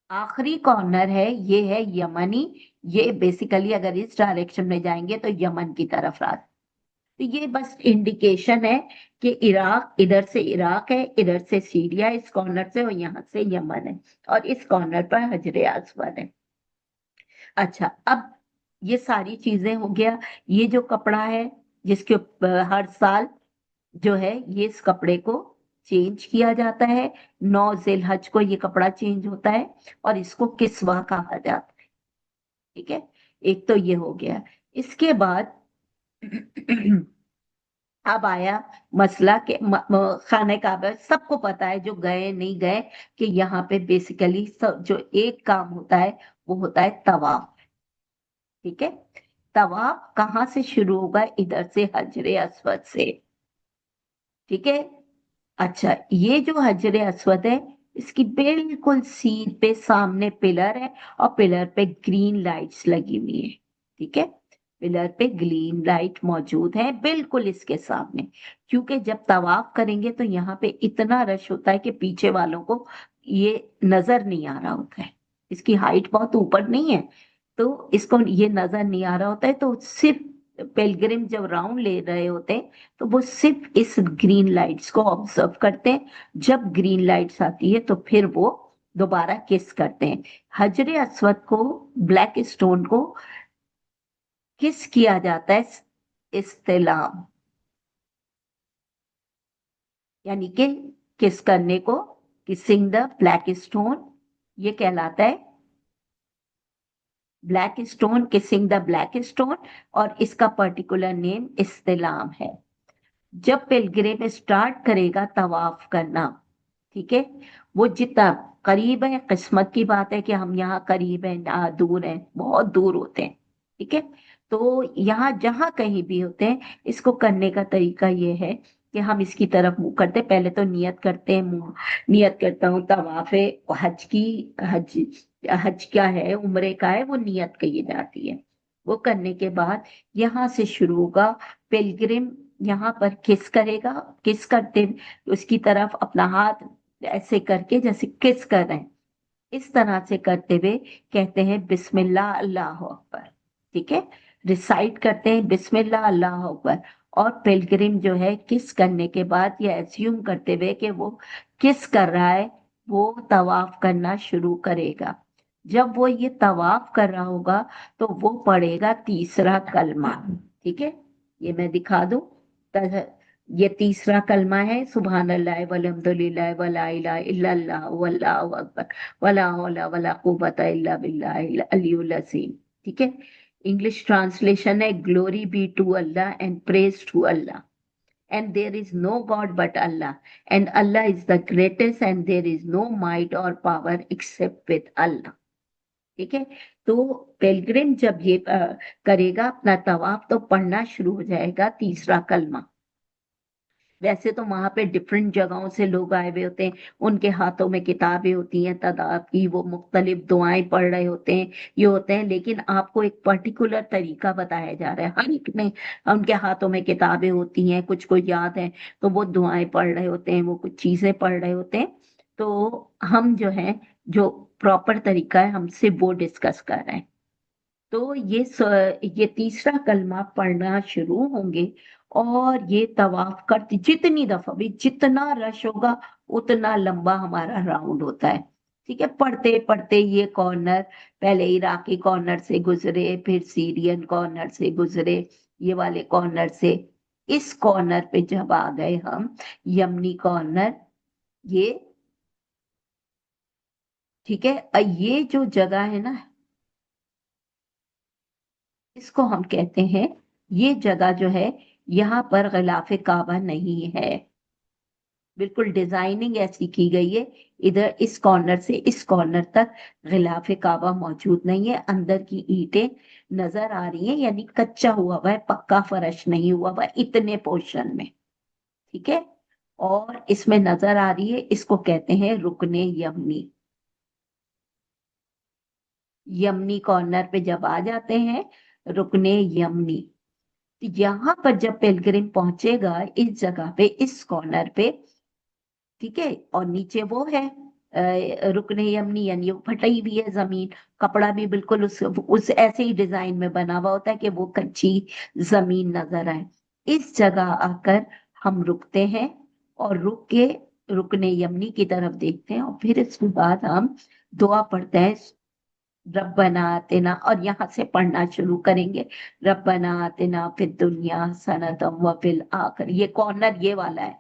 आखिरी कॉर्नर है, ये है यमनी। ये बेसिकली अगर इस डायरेक्शन में जाएंगे तो यमन की तरफ रास्ता। तो ये बस इंडिकेशन है कि इराक, इधर से इराक है, इधर से सीरिया इस कॉर्नर से, और यहाँ से यमन है, और इस कॉर्नर पर हजरे अस्वद है। अच्छा, अब ये सारी चीजें हो गया। ये जो कपड़ा है जिसके हर साल जो है ये इस कपड़े को चेंज किया जाता है, 9 जिलहज को ये कपड़ा चेंज होता है, और इसको किस्वा कहा जाता है। ठीक है, एक तो ये हो गया। इसके बाद अब आया मसला के खाने काबा, सबको पता है जो गए नहीं गए कि यहाँ पे बेसिकली सब जो एक काम होता है वो होता है तवाफ। ठीक है, तवाफ कहाँ से शुरू होगा? इधर से, हजरे अस्वद से। ठीक है। अच्छा, ये जो हजरे अस्वद है, इसकी बिल्कुल सीधे सामने पिलर है, और पिलर पे ग्रीन लाइट्स लगी हुई है। ठीक है, पिलर पे ग्रीन लाइट मौजूद है बिल्कुल इसके सामने। क्योंकि जब तवाफ करेंगे तो यहाँ पे इतना रश होता है कि पीछे वालों को ये नजर नहीं आ रहा होता है, इसकी हाइट बहुत ऊपर नहीं है, तो इसको ये नजर नहीं आ रहा होता है, तो सिर्फ पिलग्रिम जब राउंड ले रहे होते हैं तो वो सिर्फ इस ग्रीन लाइट्स को ऑब्जर्व करते हैं। जब ग्रीन लाइट्स आती है तो फिर वो दोबारा किस करते हैं। हजरे अस्वद को, ब्लैक स्टोन को किस किया जाता है? इस्तेलाम, यानी कि किस करने को, किसिंग द ब्लैक स्टोन, ये कहलाता है black stone, kissing the black stone, और इसका पर्टिकुलर नेम इस्तेलाम है। जब पिलग्रिम स्टार्ट करेगा तवाफ करना, ठीक है, वो जितना करीब है, किस्मत की बात है कि हम यहाँ करीब हैं ना दूर हैं, बहुत दूर होते हैं। ठीक है, तो यहाँ जहां कहीं भी होते हैं, इसको करने का तरीका ये है कि हम इसकी तरफ मुंह करते हैं। पहले तो नियत करते हैं, मुंह नियत करता हूँ तवाफे हज की, हज, हज क्या है, उम्रे का है, वो नियत कही जाती है। वो करने के बाद यहाँ से शुरू होगा पिलग्रिम, यहाँ पर किस करेगा, किस करते उसकी तरफ अपना हाथ ऐसे करके जैसे किस कर रहे हैं, इस तरह से करते हुए कहते हैं बिस्मिल्लाह अल्लाह अकबर। ठीक है, रिसाइट करते हैं बिस्मिल्लाह अल्लाह अकबर। और पिलग्रिम जो है किस करने के बाद ये एज्यूम करते हुए कि वो किस कर रहा है, वो तवाफ करना शुरू करेगा। जब वो ये तवाफ कर रहा होगा तो वो पढ़ेगा तीसरा कलमा। ठीक है, ये मैं दिखा दूं। ये तीसरा कलमा है, सुभान अल्लाह वल्हम्दुलिल्लाह वला इलाहा इल्लल्लाह वल्लाहु अकबर वला हौला वला कुव्वता इल्ला बिल्लाहिल अलियुल अज़ीम। ठीक है, इंग्लिश ट्रांसलेशन है, glory be to Allah and praise to Allah, and there is no God but Allah, and Allah is the greatest, and there is no might or power except with Allah। ठीक है, तो Pilgrim जब ये करेगा अपना तवाफ तो पढ़ना शुरू हो जाएगा तीसरा कलमा। वैसे तो वहां पे डिफरेंट जगहों से लोग आए हुए होते हैं, उनके हाथों में किताबें होती हैं तादाद की, वो मुख्तलिफ दुआएं पढ़ रहे होते हैं, ये होते हैं, लेकिन आपको एक पर्टिकुलर तरीका बताया जा रहा है। हर एक में उनके हाथों में किताबें होती हैं, कुछ को याद है तो वो दुआएं पढ़ रहे होते हैं, वो कुछ चीजें पढ़ रहे होते हैं। तो हम जो है, जो प्रॉपर तरीका है, हमसे वो डिस्कस कर रहे हैं। तो ये तीसरा कलमा पढ़ना शुरू होंगे, और ये तवाफ करते जितनी दफा भी, जितना रश होगा उतना लंबा हमारा राउंड होता है। ठीक है, पढ़ते पढ़ते ये कॉर्नर, पहले इराकी कॉर्नर से गुजरे, फिर सीरियन कॉर्नर से गुजरे, ये वाले कॉर्नर से, इस कॉर्नर पे जब आ गए हम, यमनी कॉर्नर, ये ठीक है। ये जो जगह है ना, इसको हम कहते हैं, ये जगह जो है, यहाँ पर गिलाफ काबा नहीं है। बिल्कुल डिजाइनिंग ऐसी की गई है, इधर इस कॉर्नर से इस कॉर्नर तक गिलाफ काबा मौजूद नहीं है। अंदर की ईंटें नजर आ रही हैं, यानी कच्चा हुआ हुआ है, पक्का फर्श नहीं हुआ हुआ इतने पोर्शन में। ठीक है। और इसमें नजर आ रही है, इसको कहते हैं रुकने यमनी। यमनी कॉर्नर पे जब आ जाते हैं, रुकने यमनी, तो यहाँ पर जब पिलग्रिम पहुंचेगा इस जगह पे, इस कॉर्नर पे, ठीक है, और नीचे वो है रुकने यमनी, यानी वो फटी भी है जमीन, कपड़ा भी बिल्कुल उस ऐसे ही डिजाइन में बना हुआ होता है कि वो कच्ची जमीन नजर आए। इस जगह आकर हम रुकते हैं, और रुक के रुकने यमनी की तरफ देखते हैं, और फिर इसके बाद हम दुआ पढ़ते हैं, रब्बना आतिना, और यहाँ से पढ़ना शुरू करेंगे, रब्बना आतिना फिद दुनिया हसनतम व फिल आखिर, ये कॉर्नर ये वाला है।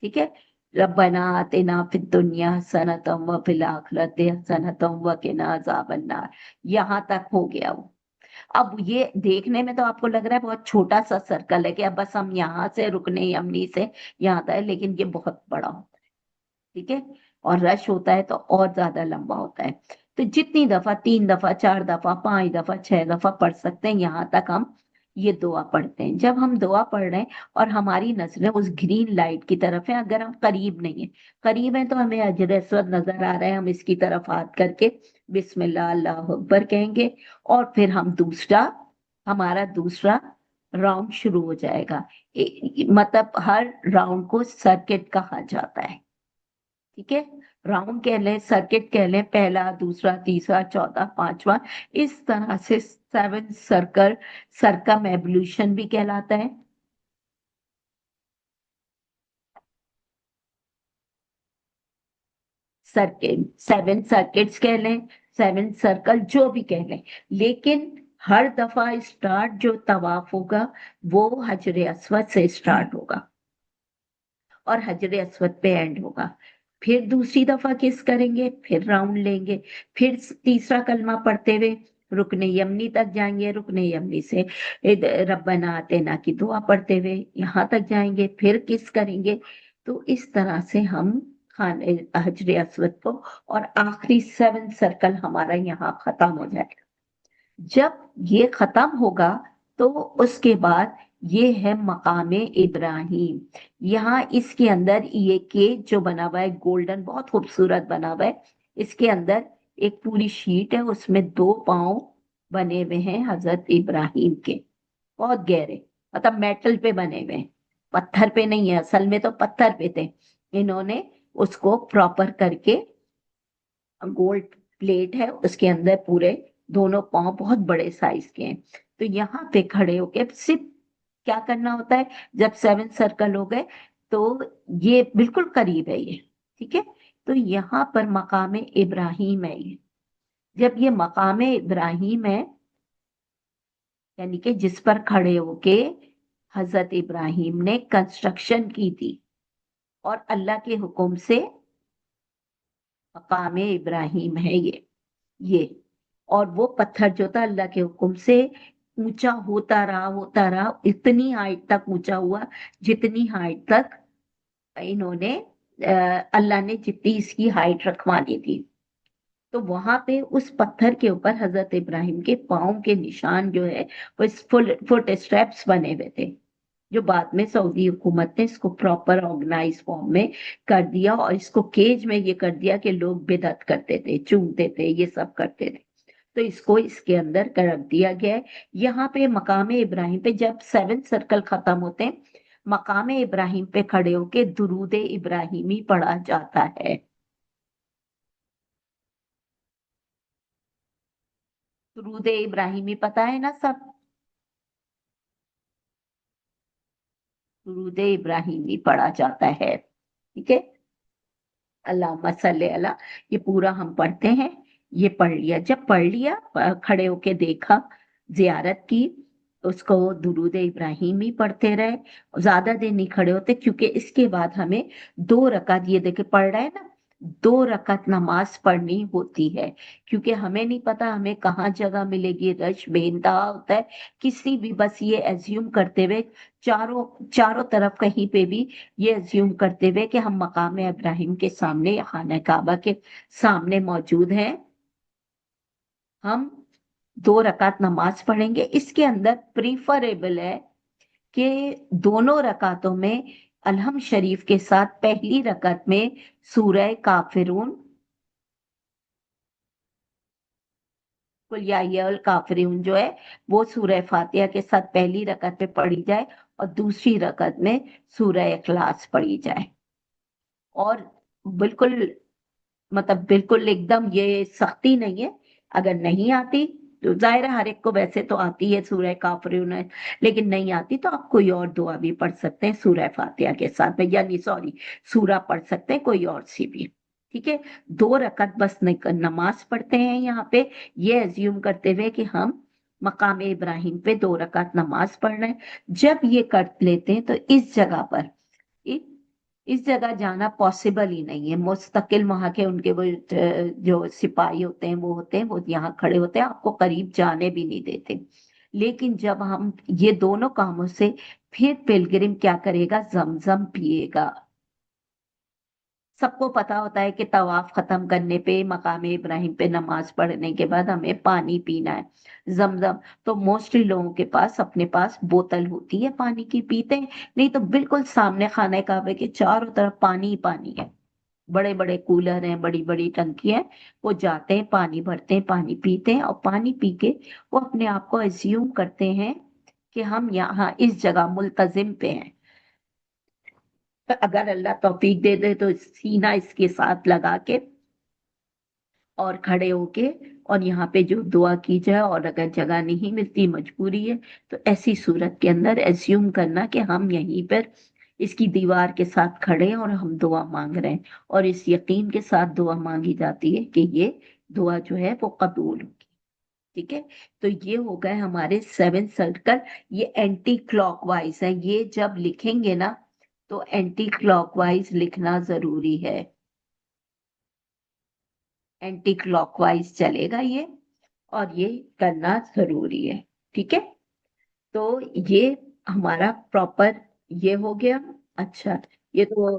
ठीक है। रब्बना आतिना फिद दुनिया हसनतम व फिल आखिरति हसनतम व किना अज़ाबन्नार, यहाँ तक हो गया वो। अब ये देखने में तो आपको लग रहा है बहुत छोटा सा सर्कल है, कि अब बस हम यहाँ से रुकने यमनी से यहाँ तक है, लेकिन ये बहुत बड़ा होता है। ठीक है। और रश होता है तो और ज्यादा लंबा होता है। तो जितनी दफा, 3 दफा, 4 दफा, 5 दफा, 6 दफा पढ़ सकते हैं, यहां तक हम ये दुआ पढ़ते हैं। जब हम दुआ पढ़ रहे हैं और हमारी नजरें उस ग्रीन लाइट की तरफ है, अगर हम करीब नहीं है, करीब है तो हमें अजर अस्वद नजर आ रहा है, हम इसकी तरफ हाथ करके बिस्मिल्लाह अल्लाह अकबर कहेंगे, और फिर हम हमारा दूसरा राउंड शुरू हो जाएगा। मतलब हर राउंड को सर्किट कहा जाता है। ठीक है। राउंड कह लें, सर्किट कह लें, पहला, दूसरा, तीसरा, चौथा, पांचवा, इस तरह से 7 सर्कल, सरकम एवोल्यूशन भी कहलाता है। सर्किट, 7 सर्किट्स कह लें, 7 सर्कल, जो भी कह लें, लेकिन हर दफा स्टार्ट जो तवाफ होगा वो हजर अस्वद से स्टार्ट होगा और हजर अस्वद पे एंड होगा। फिर दूसरी दफा किस करेंगे, फिर राउंड लेंगे, फिर तीसरा कलमा पढ़ते हुए रुकने यमनी तक जाएंगे, रुकने यमनी से रब्बना आतेना की दुआ पढ़ते हुए यहाँ तक जाएंगे, फिर किस करेंगे। तो इस तरह से हम खाने हजर अस्वद को, और आखिरी 7 सर्कल हमारा यहाँ खत्म हो जाएगा। जब ये खत्म होगा तो उसके बाद ये है मकामे इब्राहिम। यहाँ इसके अंदर ये केक जो बना हुआ है गोल्डन, बहुत खूबसूरत बना हुआ है, इसके अंदर एक पूरी शीट है, उसमें 2 पाँव बने हुए हैं हजरत इब्राहिम के, बहुत गहरे, मतलब मेटल पे बने हुए हैं, पत्थर पे नहीं है, असल में तो पत्थर पे थे, इन्होंने उसको प्रॉपर करके, गोल्ड प्लेट है उसके अंदर, पूरे दोनों पांव बहुत बड़े साइज के हैं। तो यहाँ पे खड़े होके सिर्फ क्या करना होता है, जब 7 सर्कल हो गए तो ये बिल्कुल करीब है ये। ठीक है। तो यहाँ पर मकामे इब्राहिम है ये। जब ये मकामे इब्राहिम है, यानी कि जिस पर खड़े होके हजरत इब्राहिम ने कंस्ट्रक्शन की थी, और अल्लाह के हुक्म से मकामे इब्राहिम है ये। और वो पत्थर जो था अल्लाह के हुक्म से ऊंचा होता रहा, इतनी हाइट तक ऊंचा हुआ, जितनी हाइट तक इन्होंने अल्लाह ने जितनी इसकी हाइट रखवानी थी। तो वहां पे उस पत्थर के ऊपर हजरत इब्राहिम के पाँव के निशान जो है, वो इस फुट स्टेप्स बने हुए थे, जो बाद में सऊदी हुकूमत ने इसको प्रॉपर ऑर्गेनाइज फॉर्म में कर दिया, और इसको केज में ये कर दिया कि लोग बिदअत करते थे, चूमते थे, ये सब करते थे, तो इसको इसके अंदर कर रख दिया गया है। यहाँ पे मकामे इब्राहिम पे जब 7 सर्कल खत्म होते हैं, मकामे इब्राहिम पे खड़े होके दुरूद इब्राहिमी पढ़ा जाता है। दुरूद इब्राहिमी पता है ना सब, दुरूद इब्राहिमी पढ़ा जाता है। ठीक है। अल्लाहुम्मा सल्ली अला, ये पूरा हम पढ़ते हैं। ये पढ़ लिया, जब पढ़ लिया, खड़े होके देखा, जियारत की, उसको दुरूद इब्राहिम ही पढ़ते रहे, ज्यादा देर नहीं खड़े होते, क्योंकि इसके बाद हमें 2 रकात, ये देखे पढ़ रहे हैं ना, 2 रकात नमाज पढ़नी होती है, क्योंकि हमें नहीं पता हमें कहाँ जगह मिलेगी, रश बेइंतहा होता है। किसी भी बस ये एज्यूम करते हुए चारों चारों तरफ कहीं पे भी ये एज्यूम करते हुए कि हम मकाम इब्राहिम के सामने, खाना काबा के सामने मौजूद हैं, हम 2 रकात नमाज पढ़ेंगे। इसके अंदर प्रीफरेबल है कि दोनों रकातों में अलहम शरीफ के साथ पहली रकात में सूरह काफिरून, कुल या अय्युहल काफिरून जो है वो सूरह फातिहा के साथ पहली रकात में पढ़ी जाए और दूसरी रकात में सूरह इखलास पढ़ी जाए। और बिल्कुल, मतलब बिल्कुल एकदम ये सख्ती नहीं है। अगर नहीं आती तो जाहिर है हर एक को वैसे तो आती है सूरह काफिरून है, लेकिन नहीं आती तो आप कोई और दुआ भी पढ़ सकते हैं सूरह फातिहा के साथ में, यानी सॉरी, सूरा पढ़ सकते हैं कोई और सी भी। ठीक है, 2 रकात बस नमाज पढ़ते हैं यहाँ पे, ये एज्यूम करते हुए कि हम मकाम इब्राहिम पे 2 रकात नमाज पढ़ रहे हैं। जब ये कर लेते हैं तो इस जगह पर, इ- इस जगह जाना पॉसिबल ही नहीं है। मुस्तकिल वहां के उनके वो जो सिपाही होते हैं वो होते हैं, वो यहाँ खड़े होते हैं, आपको करीब जाने भी नहीं देते। लेकिन जब हम ये दोनों कामों से, फिर पिलग्रिम क्या करेगा, जमजम पिएगा। सबको पता होता है कि तवाफ खत्म करने पे, मकाम इब्राहिम पे नमाज पढ़ने के बाद हमें पानी पीना है, जमजम। तो मोस्टली लोगों के पास अपने पास बोतल होती है पानी की, पीते हैं। नहीं तो बिल्कुल सामने खाने काबे के चारों तरफ पानी ही पानी है, बड़े बड़े कूलर हैं, बड़ी बड़ी टंकी है, वो जाते हैं पानी भरते हैं, पानी पीते हैं, और पानी पी के वो अपने आप को एज्यूम करते हैं कि हम यहाँ इस जगह मुल्तजिम पे हैं। तो अगर अल्लाह तौफीक दे दे तो सीना इसके साथ लगा के और खड़े होके, और यहाँ पे जो दुआ की जाए, और अगर जगह नहीं मिलती, मजबूरी है, तो ऐसी सूरत के अंदर एज्यूम करना कि हम यहीं पर इसकी दीवार के साथ खड़े हैं और हम दुआ मांग रहे हैं, और इस यकीन के साथ दुआ मांगी जाती है कि ये दुआ जो है वो कबूल होगी। ठीक है, तो ये हो गए हमारे 7 सर्कल। ये एंटी क्लॉकवाइज है, ये जब लिखेंगे ना तो एंटी क्लॉकवाइज लिखना जरूरी है, एंटी क्लॉकवाइज चलेगा ये, और ये करना जरूरी है। ठीक है, तो ये हमारा प्रॉपर ये हो गया। अच्छा, ये तो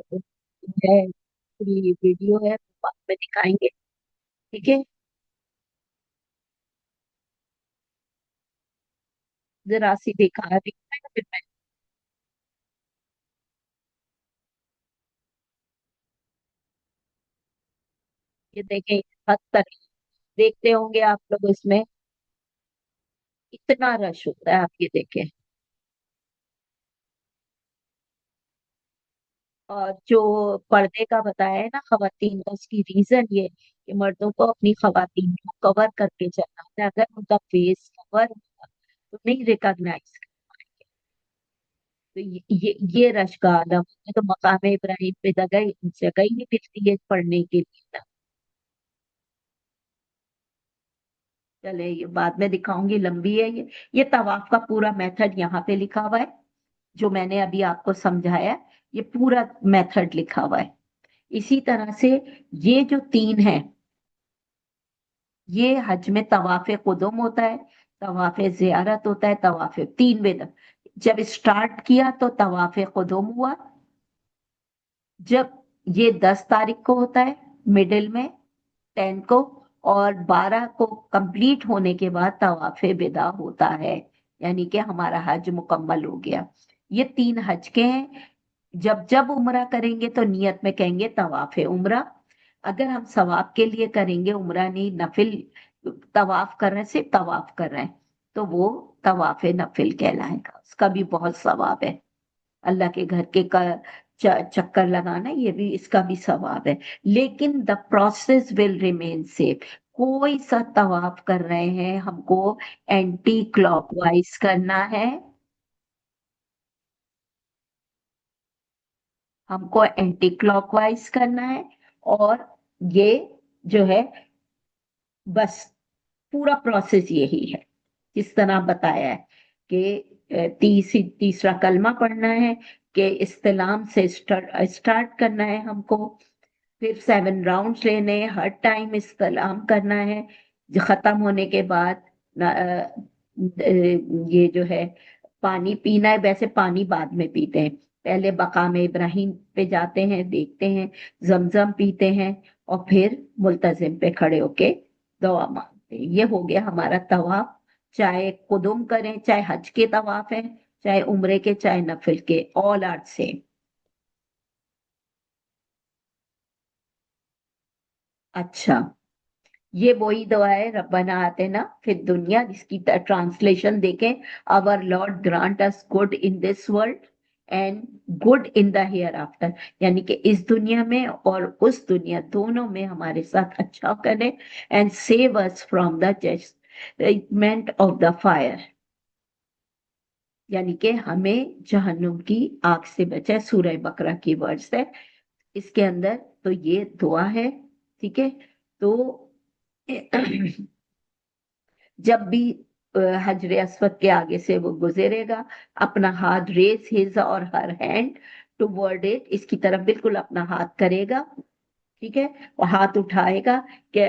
है, पूरी वीडियो है, बाद में दिखाएंगे। ठीक है, जरा सी दिखा रही हूँ मैं, फिर मैं ये देखें, हद तक देखते होंगे आप लोग, इसमें इतना रश होता है, आप ये देखें। और जो पर्दे का बताया है ना खवातीन का, उसकी रीजन ये कि मर्दों को अपनी खवातीन को कवर करके चलना होता है। अगर उनका फेस कवर होगा तो नहीं रिकॉग्नाइज। तो ये रश का आलम है, तो मकाम इब्राहिम पे जगह जगह ही नहीं मिलती है पढ़ने के लिए ना। चले, ये बाद में दिखाऊंगी, लंबी है ये तवाफ का पूरा मेथड यहाँ पे लिखा हुआ है, जो मैंने अभी आपको समझाया, ये पूरा मेथड लिखा हुआ है। इसी तरह से ये जो 3 है, ये हज में तवाफ कुदुम होता है, तवाफ जियारत होता है, तवाफ 3 वेद। जब स्टार्ट किया तो तवाफ कुदुम हुआ, जब ये 10 तारीख को होता है, मिडिल में 10 को, और 12 को कंप्लीट होने के बाद तवाफ विदा होता है, यानी कि हमारा हज मुकम्मल हो गया। ये 3 हज के हैं। जब जब उम्रा करेंगे तो नियत में कहेंगे तवाफ उम्रा। अगर हम सवाब के लिए करेंगे, उम्रा नहीं, नफिल तवाफ कर रहे हैं, सिर्फ तवाफ कर रहे हैं, तो वो तवाफ नफिल कहलाएगा, उसका भी बहुत सवाब है। अल्लाह के घर के चक्कर लगाना, ये भी, इसका भी सवाब है। लेकिन the process will remain same. कोई सा तवाफ कर रहे हैं, हमको एंटी क्लॉकवाइज करना है, हमको एंटी क्लॉकवाइज करना है। और ये जो है, बस पूरा प्रोसेस यही है जिस तरह बताया है कि तीसरा कलमा पढ़ना है, कि इस्तेलाम से स्टार्ट करना है हमको, फिर 7 राउंड्स लेने हैं, हर टाइम इस्तलाम करना है, जो खत्म होने के बाद ये जो है पानी पीना है। वैसे पानी बाद में पीते हैं, पहले मकाम इब्राहिम पे जाते हैं, देखते हैं, जमजम पीते हैं, और फिर मुल्तजिम पे खड़े होके दुआ मांगते हैं। ये हो गया हमारा तवाफ। चाहे कुदुम करें, चाहे हज के तवाफ है, चाहे उम्रे के, चाहे नफिल के, ऑल आर सेम। अच्छा, ये वही दुआ है, रब्बना आतिना फिर दुनिया, जिसकी ट्रांसलेशन देखें, our lord grant us good in this world and good in the hereafter, यानी कि इस दुनिया में और उस दुनिया दोनों में हमारे साथ अच्छा करे, and save us from the judgement of the fire, यानी कि हमें जहन्नुम की आग से बचाए। सूरह बकरा की वर्ड्स है इसके अंदर, तो ये दुआ है। ठीक है, तो जब भी हजरे अस्वद के आगे से वो गुजरेगा, अपना हाथ रेज हिज और हर हैंड टुवर्ड इट, इसकी तरफ बिल्कुल अपना हाथ करेगा। ठीक है, और हाथ उठाएगा कि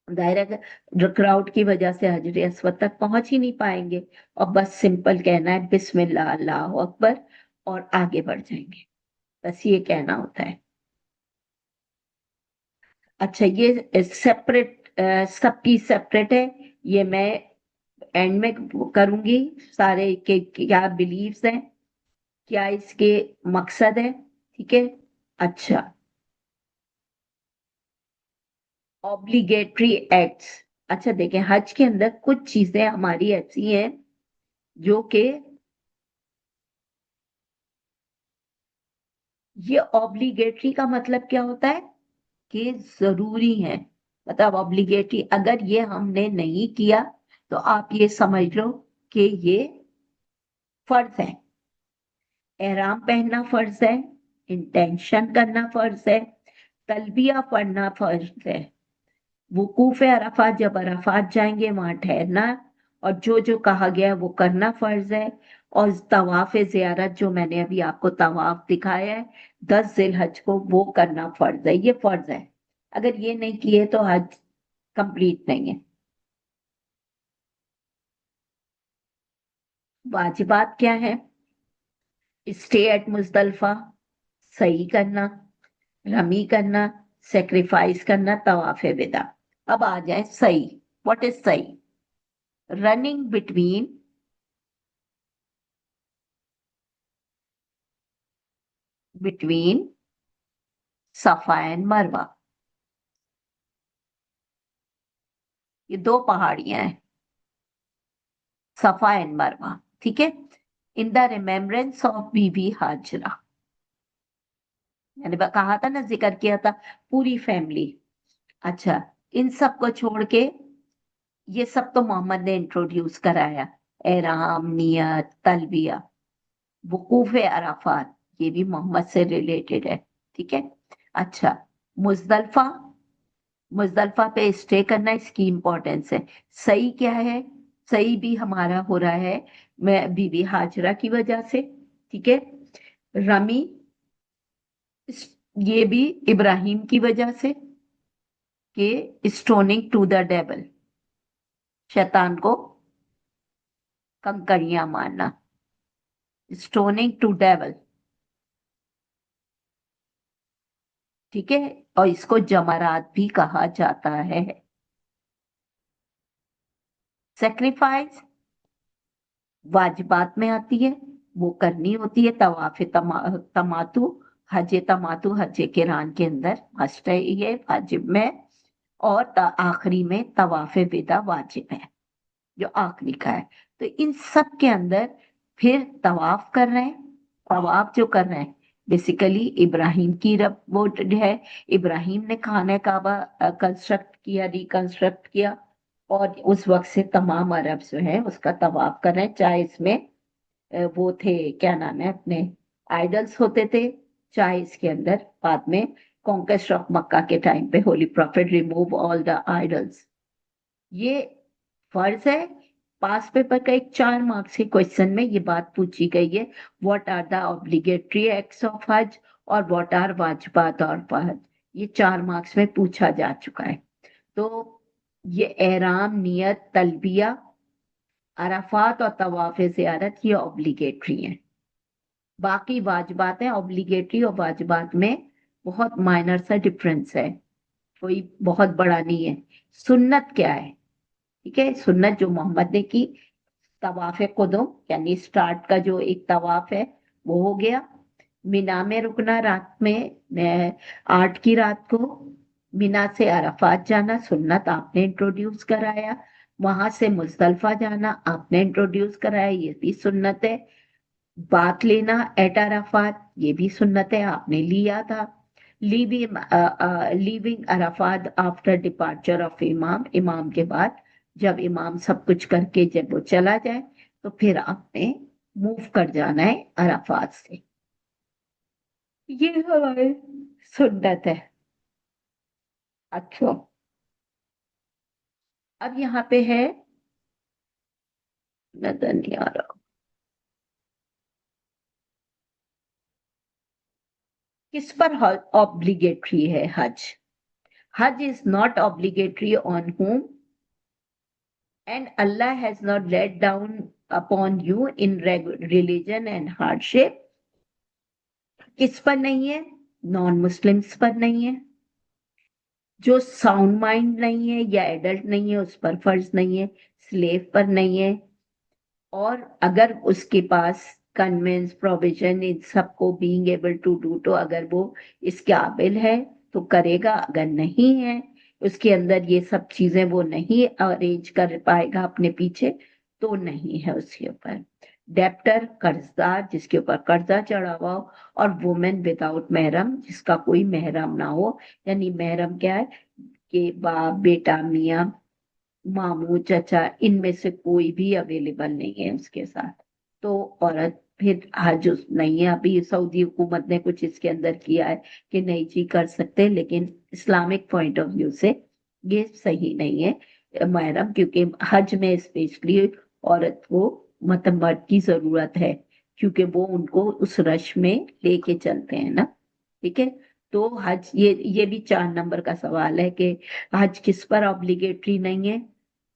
दायरा क्राउड की वजह से हजरे अस्वद तक पहुंच ही नहीं पाएंगे, और बस सिंपल कहना है बिस्मिल्लाह अल्लाह अकबर, और आगे बढ़ जाएंगे। बस ये कहना होता है। अच्छा, ये सेपरेट, सबकी सेपरेट है, ये मैं एंड में करूंगी। सारे के क्या बिलीव्स हैं, क्या इसके मकसद है। ठीक है, अच्छा, ऑब्लिगेटरी एक्ट्स। अच्छा देखें, हज के अंदर कुछ चीजें हमारी ऐसी हैं जो कि ये ऑब्लिगेटरी का मतलब क्या होता है कि जरूरी है। मतलब ऑब्लिगेटरी, अगर ये हमने नहीं किया तो आप ये समझ लो कि ये फर्ज है। एहराम पहनना फर्ज है, इंटेंशन करना फर्ज है, तलबिया पढ़ना फर्ज है, वकूफ अरफात, जब अरफात जाएंगे वहां ठहरना, और जो जो कहा गया है वो करना फर्ज है। और तवाफ जियारत, जो मैंने अभी आपको तवाफ दिखाया है 10 जिलहज को, वो करना फर्ज है। ये फर्ज है, अगर ये नहीं किए तो हज कंप्लीट नहीं है। वाजिबात क्या है? स्टे एट मुजदलफा, सही करना, रमी करना, सेक्रीफाइस करना, तवाफ विदा। अब आ जाए सही। व्हाट इज सही? रनिंग बिटवीन सफा एंड मरवा, ये दो पहाड़ियां हैं, सफा एंड मरवा। ठीक है, इन द रिमेम्बरेंस ऑफ बीबी हाजरा, मैंने कहा था ना, जिक्र किया था पूरी फैमिली। अच्छा, इन सब को छोड़ के, ये सब तो मोहम्मद ने इंट्रोड्यूस कराया, एहराम, नियत, तलबिया, वकूफ अराफात, ये भी मोहम्मद से रिलेटेड है। ठीक है, अच्छा, मुजदलफा, मुजदलफा पे स्टे करना, इसकी इंपॉर्टेंस है। सही क्या है? सही भी हमारा हो रहा है मैं बीबी हाजरा की वजह से। ठीक है, रमी, ये भी इब्राहिम की वजह से, कि स्टोनिंग टू द डेवल, शैतान को कंकड़ियां मारना, स्टोनिंग टू डेवल। ठीक है, और इसको जमरात भी कहा जाता है। सेक्रीफाइस वाजिबात में आती है, वो करनी होती है। तवाफ तमातु, हज तमातु, हज किरान के अंदर मस्ट है ये, वाजिब में। और आखिरी में तवाफ विदा वाजिब है, जो आखिरी का है। तो इन सब के अंदर फिर तवाफ कर रहे हैं। तवाफ जो कर रहे हैं बेसिकली इब्राहिम की रब वो है, इब्राहिम ने खाने काबा कंस्ट्रक्ट किया, रिकंस्ट्रक्ट किया, और उस वक्त से तमाम अरब जो है उसका तवाफ कर रहे हैं। चाहे इसमें वो थे, क्या नाम है अपने, आइडल्स होते थे, चाहे इसके अंदर बाद में कॉन्क्वेस्ट ऑफ मक्का के टाइम पे holy prophet remove all the idols. ये फर्ज है। पास पेपर का एक 4 मार्क्स के क्वेश्चन में ये बात पूछी गई है, what are the obligatory acts of हज, और व्हाट आर वाजिबात और फर्ज, ये 4 मार्क्स में पूछा जा चुका है। तो ये एहराम, नियत, तलबिया, अराफात और तवाफ ज़ियारत ये ऑब्लिगेटरी हैं। बाकी वाजिबात हैं, ऑब्लिगेटरी और वाजिबात में बहुत माइनर सा डिफरेंस है, कोई बहुत बड़ा नहीं है। सुन्नत क्या है? ठीक है, सुन्नत जो मोहम्मद ने की, तवाफ कुदुम यानी स्टार्ट का जो एक तवाफ है वो हो गया। मीना में रुकना रात में 8 की रात को, मीना से अराफात जाना सुन्नत आपने इंट्रोड्यूस कराया, वहां से मुजदलिफा जाना आपने इंट्रोड्यूस कराया, ये भी सुन्नत है। बात लेना एट अराफात ये भी सुन्नत है, आपने लिया था। Leaving Arafat after departure of इमाम, इमाम के बाद जब इमाम सब कुछ करके जब वो चला जाए तो फिर आपने मूव कर जाना है अराफात से। ये हमारे सुन्नत है। अच्छा, अब यहाँ पे है, नजर नहीं आ रहा, किस पर ऑब्लिगेटरी है हज? हज is not obligatory on whom and Allah has not let down upon you in religion and hardship। किस पर नहीं है? नॉन मुस्लिम्स पर नहीं है। जो साउंड माइंड नहीं है या एडल्ट नहीं है उस पर फर्ज नहीं है, स्लेव पर नहीं है। और अगर उसके पास कन्वेंस, प्रोविजन, इन सबको बीइंग एबल टू डू, तो अगर वो इस काबिल है तो करेगा, अगर नहीं है उसके अंदर ये सब चीजें वो नहीं अरेंज कर पाएगा अपने पीछे तो नहीं है उसके ऊपर। डेप्टर कर्जदार जिसके ऊपर कर्जा चढ़ा हुआ हो, और वुमेन विदाउट महरम जिसका कोई महरम ना हो। यानी महरम क्या है कि बाप, बेटा, मियाँ, मामू, चचा, इनमें से कोई भी अवेलेबल नहीं है उसके साथ, तो औरत फिर हज नहीं है। अभी सऊदी हुकूमत ने कुछ इसके अंदर किया है कि नहीं जी कर सकते, लेकिन इस्लामिक पॉइंट ऑफ व्यू से ये सही नहीं है महरम, क्योंकि हज में स्पेशली औरत को मतलब मर्द की जरूरत है, क्योंकि वो उनको उस रश में लेके चलते हैं ना। ठीक है, तो हज, ये भी 4 नंबर का सवाल है कि हज किस पर ऑब्लिगेटरी नहीं है।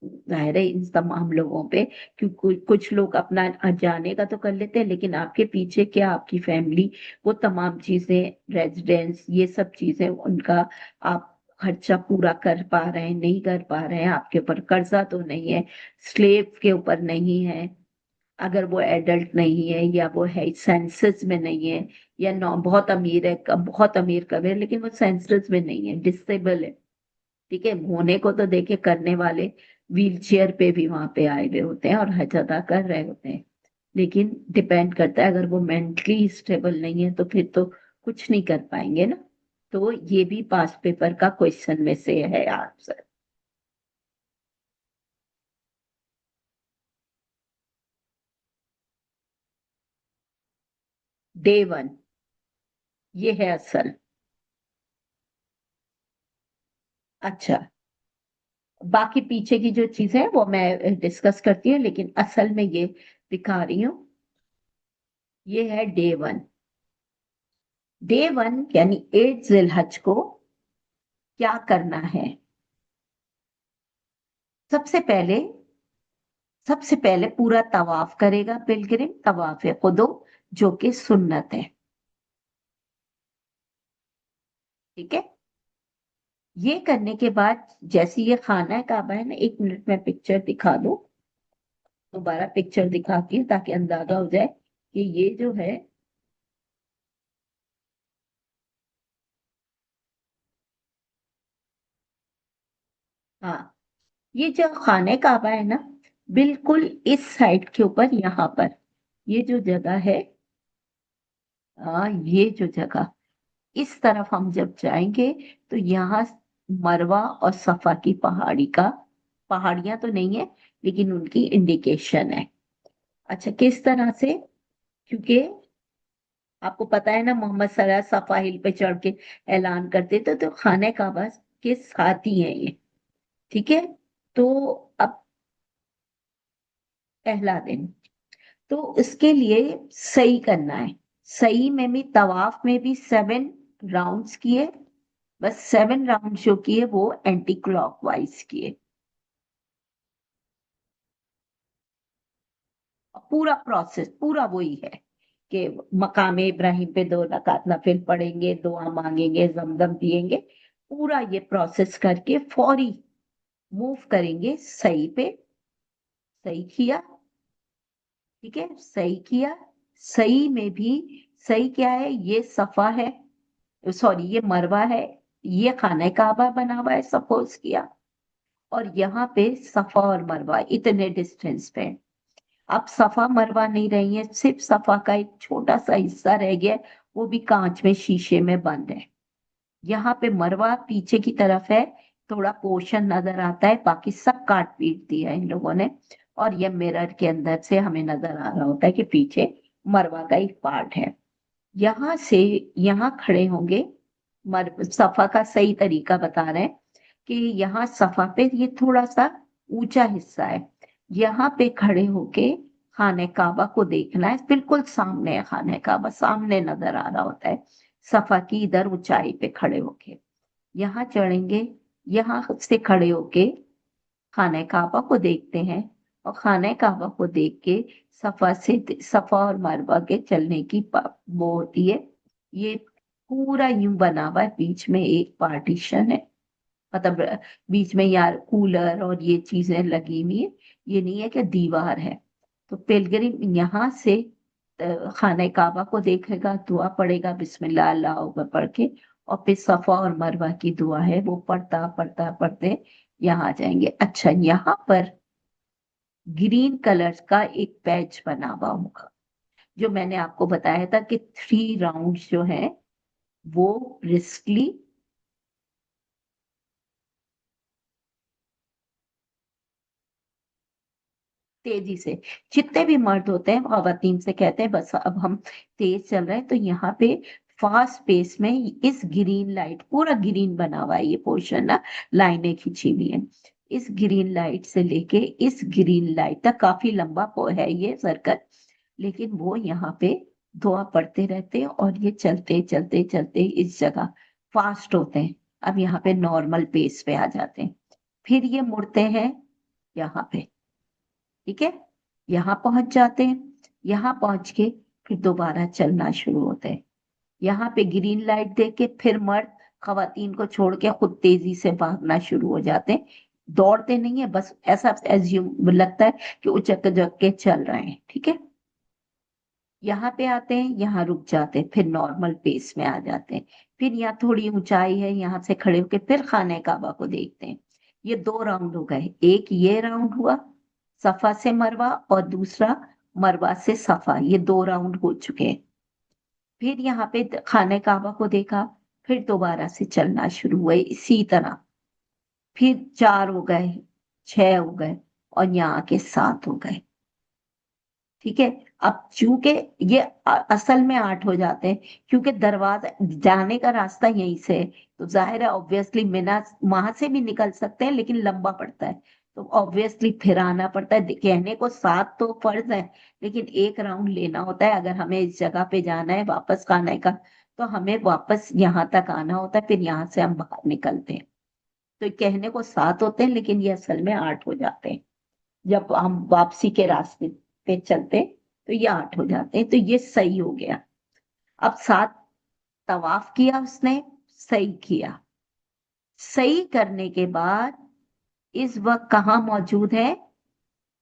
जाहिर है इन तमाम लोगों पे, क्योंकि कुछ लोग अपना जाने का तो कर लेते हैं, लेकिन आपके पीछे क्या, आपकी फैमिली, वो तमाम चीजें, रेजिडेंस, ये सब चीजें उनका आप खर्चा पूरा कर पा रहे हैं, नहीं कर पा रहे हैं, आपके ऊपर कर्जा तो नहीं है, स्लेव के ऊपर नहीं है, अगर वो एडल्ट नहीं है या वो है सेंसस में नहीं है, या नौ बहुत अमीर है, बहुत अमीर कब है लेकिन वो सेंसस में नहीं है, डिसेबल है। ठीक है, होने को तो देखे करने वाले व्हील चेयर पे भी वहां पे आए हुए होते हैं और हज अदा कर रहे होते हैं, लेकिन डिपेंड करता है, अगर वो मेंटली स्टेबल नहीं है तो फिर तो कुछ नहीं कर पाएंगे ना। तो ये भी पास पेपर का क्वेश्चन में से है आंसर। डे 1 ये है असल। अच्छा, बाकी पीछे की जो चीजें हैं वो मैं डिस्कस करती हूँ, लेकिन असल में ये दिखा रही हूँ। ये है डे 1। डे 1 यानी 8 जिलहज को क्या करना है? सबसे पहले सबसे पहले पूरा तवाफ करेगा पिलग्रिम, तवाफ कुदुम, जो कि सुन्नत है। ठीक है, ये करने के बाद जैसे ये खाना काबा है ना, 1 मिनट में पिक्चर दिखा दो, दोबारा पिक्चर दिखाती हूँ ताकि अंदाजा हो जाए कि ये जो है, हाँ, ये जो खाने काबा है ना, बिल्कुल इस साइड के ऊपर, यहाँ पर ये जो जगह है, ये जो जगह, इस तरफ हम जब जाएंगे तो यहाँ मरवा और सफा की पहाड़ी का, पहाड़ियां तो नहीं है लेकिन उनकी इंडिकेशन है। अच्छा, किस तरह से? क्योंकि आपको पता है ना, मोहम्मद सल्लल्लाहु अलैहि वसल्लम सफा हिल पे चढ़ के ऐलान करते थे, तो खाने काबा के साथ ही है ये। ठीक है, तो अब पहला दिन, तो इसके लिए सही करना है। सही में भी तवाफ में भी 7 राउंड्स किए, बस 7 राउंड जो किए वो एंटी क्लॉकवाइज किए। पूरा प्रोसेस पूरा वही है कि मकाम इब्राहिम पे 2 रकात नफिल पढ़ेंगे, दुआ मांगेंगे, जमजम पिएंगे, पूरा ये प्रोसेस करके फौरी मूव करेंगे सही पे। सही किया, ठीक है, सही किया। सही में भी सही क्या है, ये सफा है, सॉरी ये मरवा है, ये खाने काबा बना हुआ है सपोज किया, और यहाँ पे सफा और मरवा इतने डिस्टेंस पे है। अब सफा मरवा नहीं रही है, सिर्फ सफा का एक छोटा सा हिस्सा रह गया है, वो भी कांच में शीशे में बंद है। यहाँ पे मरवा पीछे की तरफ है, थोड़ा पोर्शन नजर आता है, बाकी सब काट पीट दिया इन लोगों ने। और ये मिरर के अंदर से हमें नजर आ रहा होता है कि पीछे मरवा का एक पार्ट है। यहाँ से यहाँ खड़े होंगे, सफा का सही तरीका बता रहे हैं कि यहाँ सफा पे ये थोड़ा सा ऊंचा हिस्सा है, यहाँ पे खड़े होके खाने काबा को देखना है, बिल्कुल सामने है खाने काबा, सामने नजर आ रहा होता है सफा की इधर ऊंचाई पे खड़े होके। यहाँ चढ़ेंगे, यहाँ से खड़े होके खाने काबा को देखते हैं, और खाने काबा को देख के सफा और मरवा के चलने की वो होती है। ये पूरा यूं बना हुआ है, बीच में एक पार्टीशन है, मतलब बीच में यार कूलर और ये चीजें लगी हुई है, ये नहीं है कि दीवार है। तो पिलग्रिम यहाँ से खाने काबा को देखेगा, दुआ पढ़ेगा बिस्मिल्लाह अल्लाह अकबर पढ़ के, और फिर सफा और मरवा की दुआ है वो पढ़ता पढ़ता पढ़ते यहाँ आ जाएंगे। अच्छा, यहाँ पर ग्रीन कलर का एक पैच बना हुआ होगा, जो मैंने आपको बताया था कि 3 राउंड जो है वो रिस्कली, तेजी से, जितने भी मर्द होते हैं खवातीन से कहते हैं बस अब हम तेज चल रहे हैं, तो यहाँ पे फास्ट पेस में इस ग्रीन लाइट, पूरा ग्रीन बना हुआ है ये पोर्शन ना, लाइनें खींची हुई हैं, इस ग्रीन लाइट से लेके इस ग्रीन लाइट तक काफी लंबा है ये सर्कल, लेकिन वो यहाँ पे दुआ पढ़ते रहते हैं, और ये चलते चलते चलते इस जगह फास्ट होते हैं, अब यहाँ पे नॉर्मल पेस पे आ जाते हैं, फिर ये मुड़ते हैं यहाँ पे, ठीक है, यहाँ पहुंच जाते हैं, यहाँ पहुंच के फिर दोबारा चलना शुरू होते हैं। यहाँ पे ग्रीन लाइट देख के फिर मर्द खवातीन को छोड़ के खुद तेजी से भागना शुरू हो जाते हैं, दौड़ते नहीं है, बस ऐसा एज्यूम लगता है कि उचक जग के चल रहे हैं, ठीक है। यहाँ पे आते हैं, यहाँ रुक जाते हैं, फिर नॉर्मल पेस में आ जाते हैं, फिर यहाँ थोड़ी ऊंचाई है, यहाँ से खड़े होके फिर खाने काबा को देखते हैं। ये 2 राउंड हो गए, एक ये राउंड हुआ सफा से मरवा, और दूसरा मरवा से सफा, ये 2 राउंड हो चुके हैं। फिर यहाँ पे खाने काबा को देखा, फिर दोबारा से चलना शुरू हुए इसी तरह, फिर 4 हो गए, 6 हो गए, और यहाँ के 7 हो गए, ठीक है। अब चूंकि ये असल में 8 हो जाते हैं, क्योंकि दरवाजा जाने का रास्ता यहीं से है, तो जाहिर है ऑब्वियसली मिना वहां से भी निकल सकते हैं, लेकिन लंबा पड़ता है, तो ऑब्वियसली फिर आना पड़ता है। कहने को 7 तो फर्ज है, लेकिन एक राउंड लेना होता है, अगर हमें इस जगह पे जाना है वापस खाने का, तो हमें वापस यहाँ तक आना होता है, फिर यहाँ से हम बाहर निकलते हैं। तो कहने को 7 होते हैं, लेकिन ये असल में 8 हो जाते हैं, जब हम वापसी के रास्ते पे चलते तो ये 8 हो जाते हैं, तो ये सही हो गया। अब 7 तवाफ किया उसने, सही किया। सही करने के बाद इस वक्त कहाँ मौजूद है,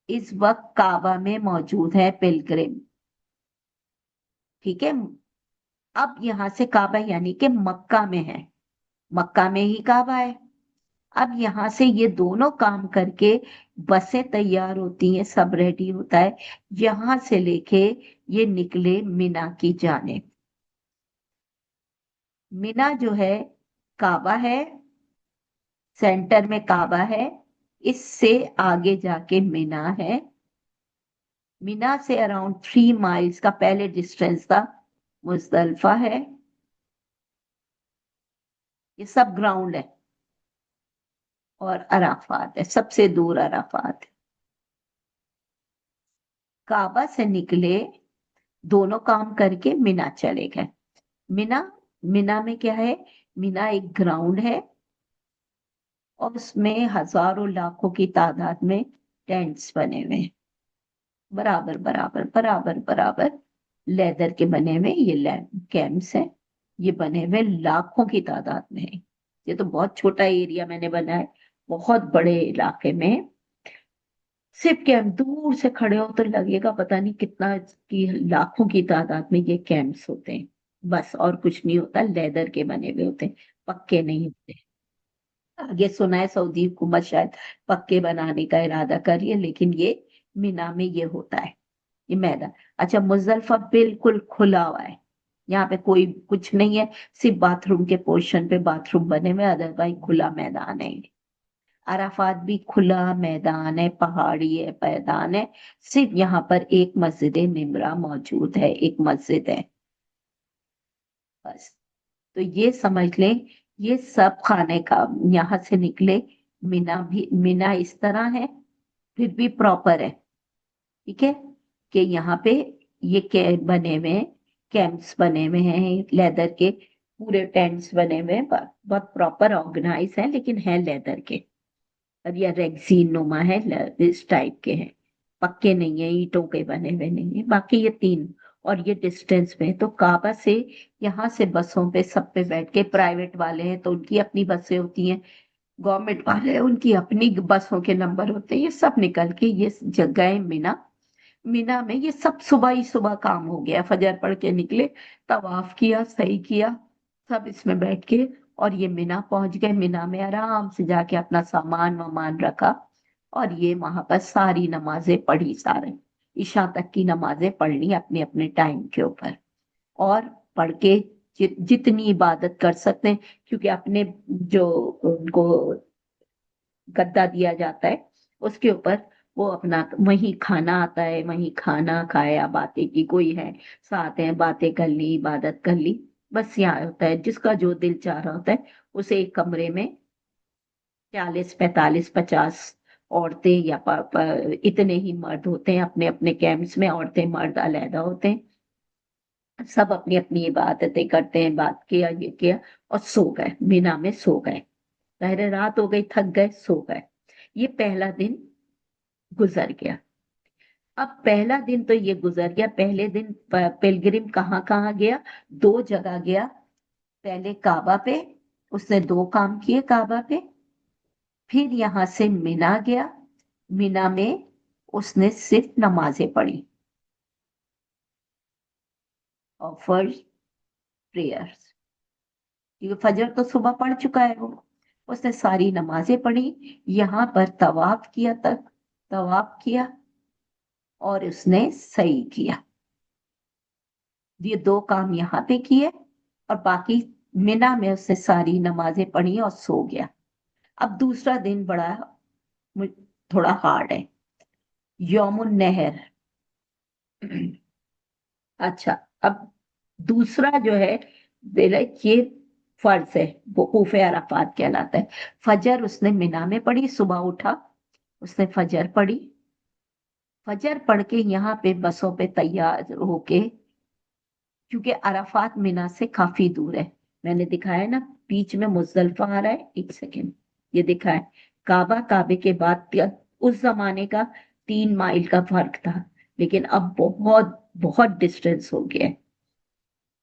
इस वक्त काबा में मौजूद है पिलग्रिम, ठीक है। अब यहां से काबा यानी कि मक्का में है, मक्का में ही काबा है। अब यहाँ से ये दोनों काम करके बसें तैयार होती हैं, सब रेडी होता है, यहां से लेके ये निकले मिना की जाने। मिना जो है, काबा है, सेंटर में काबा है, इससे आगे जाके मिना है। मिना से अराउंड 3 माइल्स का पहले डिस्टेंस था मुजदलफा है। ये सब ग्राउंड है, और अराफात है, सबसे दूर अराफात है। काबा से निकले, दोनों काम करके मिना चले गए। मिना मिना में क्या है, मिना एक ग्राउंड है और उसमें हजारों लाखों की तादाद में टेंट्स बने हुए हैं, बराबर बराबर बराबर बराबर लेदर के बने हुए ये कैंप्स हैं। ये बने हुए लाखों की तादाद में है। ये तो बहुत छोटा एरिया मैंने बनाया है, बहुत बड़े इलाके में सिर्फ कैंप, दूर से खड़े हो तो लगेगा पता नहीं कितना की लाखों की तादाद में ये कैंप्स होते हैं। बस और कुछ नहीं होता, लेदर के बने हुए होते हैं, पक्के नहीं होते। आगे सुना है सऊदी हुकूमत शायद पक्के बनाने का इरादा कर रही है, लेकिन ये मीना में ये होता है, ये मैदान। अच्छा, मुजल्फा बिल्कुल खुला हुआ है, यहाँ पे कोई कुछ नहीं है, सिर्फ बाथरूम के पोर्शन पे बाथरूम बने हुए, अदरवाइज खुला मैदान है। अराफात भी खुला मैदान है, पहाड़ी है, मैदान है। सिर्फ यहाँ पर एक मस्जिद निमरा मौजूद है, एक मस्जिद है बस। तो ये समझ लें, ये सब खाने का यहाँ से निकले। मीना भी, मीना इस तरह है फिर भी प्रॉपर है, ठीक है, कि यहाँ पे ये बने हुए हैं, कैंप्स बने हुए हैं लेदर के, पूरे टेंट्स बने हुए हैं, बहुत प्रॉपर ऑर्गेनाइज है, लेकिन है लेदर के और या रेक्सीन नुमा है, इस टाइप के हैं, पक्के नहीं है, ईंटों के बने हुए नहीं है। बाकी ये तीन, और ये डिस्टेंस में, तो काबा से यहाँ से बसों पे सब पे बैठ के, प्राइवेट वाले हैं तो उनकी अपनी बसें होती हैं, गवर्नमेंट वाले हैं उनकी अपनी बसों के नंबर होते हैं, ये सब निकल के ये जगह है मीना। मीना में ये सब सुबह ही सुबह काम हो गया, फजर पढ़ के निकले, तवाफ किया, सही किया, सब इसमें बैठ के, और ये मीना पहुंच गए। मीना में आराम से जाके अपना सामान वामान रखा और ये वहां पर सारी नमाजें पढ़ी, सारे ईशा तक की नमाजें पढ़ ली अपने अपने टाइम के ऊपर, और पढ़ के जितनी इबादत कर सकते हैं, क्योंकि अपने जो उनको गद्दा दिया जाता है उसके ऊपर वो अपना वही खाना आता है, वही खाना खाया, बातें की, कोई है साथ है, बातें कर ली, इबादत कर ली। बस यहाँ होता है जिसका जो दिल चाह रहा होता है, उसे एक कमरे में 40 45 50 औरतें या इतने ही मर्द होते हैं अपने अपने कैंप्स में, औरतें मर्द अलहदा होते हैं, सब अपनी अपनी इबादतें करते हैं, बात किया, ये किया और सो गए, मीना में सो गए। पहले रात हो गई, थक गए, सो गए। ये पहला दिन गुजर गया। अब पहला दिन तो ये गुजर गया। पहले दिन पिलग्रिम कहाँ कहाँ गया, दो जगह गया। पहले काबा पे, उसने दो काम किए काबा पे। फिर यहां से मिना गया, मिना में उसने सिर्फ नमाजें पढ़ी, और फर्ज प्रेयर्स, क्योंकि फजर तो सुबह पढ़ चुका है वो, उसने सारी नमाजें पढ़ी। यहाँ पर तवाफ किया, तक तवाफ किया और उसने सही किया। ये दो काम यहाँ पे किए, और बाकी मिना में उसने सारी नमाजें पढ़ी और सो गया। अब दूसरा दिन बड़ा थोड़ा हार्ड है, यौमुन नहर। अच्छा, अब दूसरा जो है दिल, ये फर्ज है, वकूफ अराफात कहलाता है। फजर उसने मिना में पढ़ी, सुबह उठा, उसने फजर पढ़ी। फजर पढ़ के यहाँ पे बसों पे तैयार होके, क्योंकि अराफात मिना से काफी दूर है, मैंने दिखाया ना, बीच में मुजदलिफा आ रहा है, एक सेकेंड, ये दिखा है काबा, काबे के बाद उस जमाने का 3 मील का फर्क था, लेकिन अब बहुत बहुत डिस्टेंस हो गया है,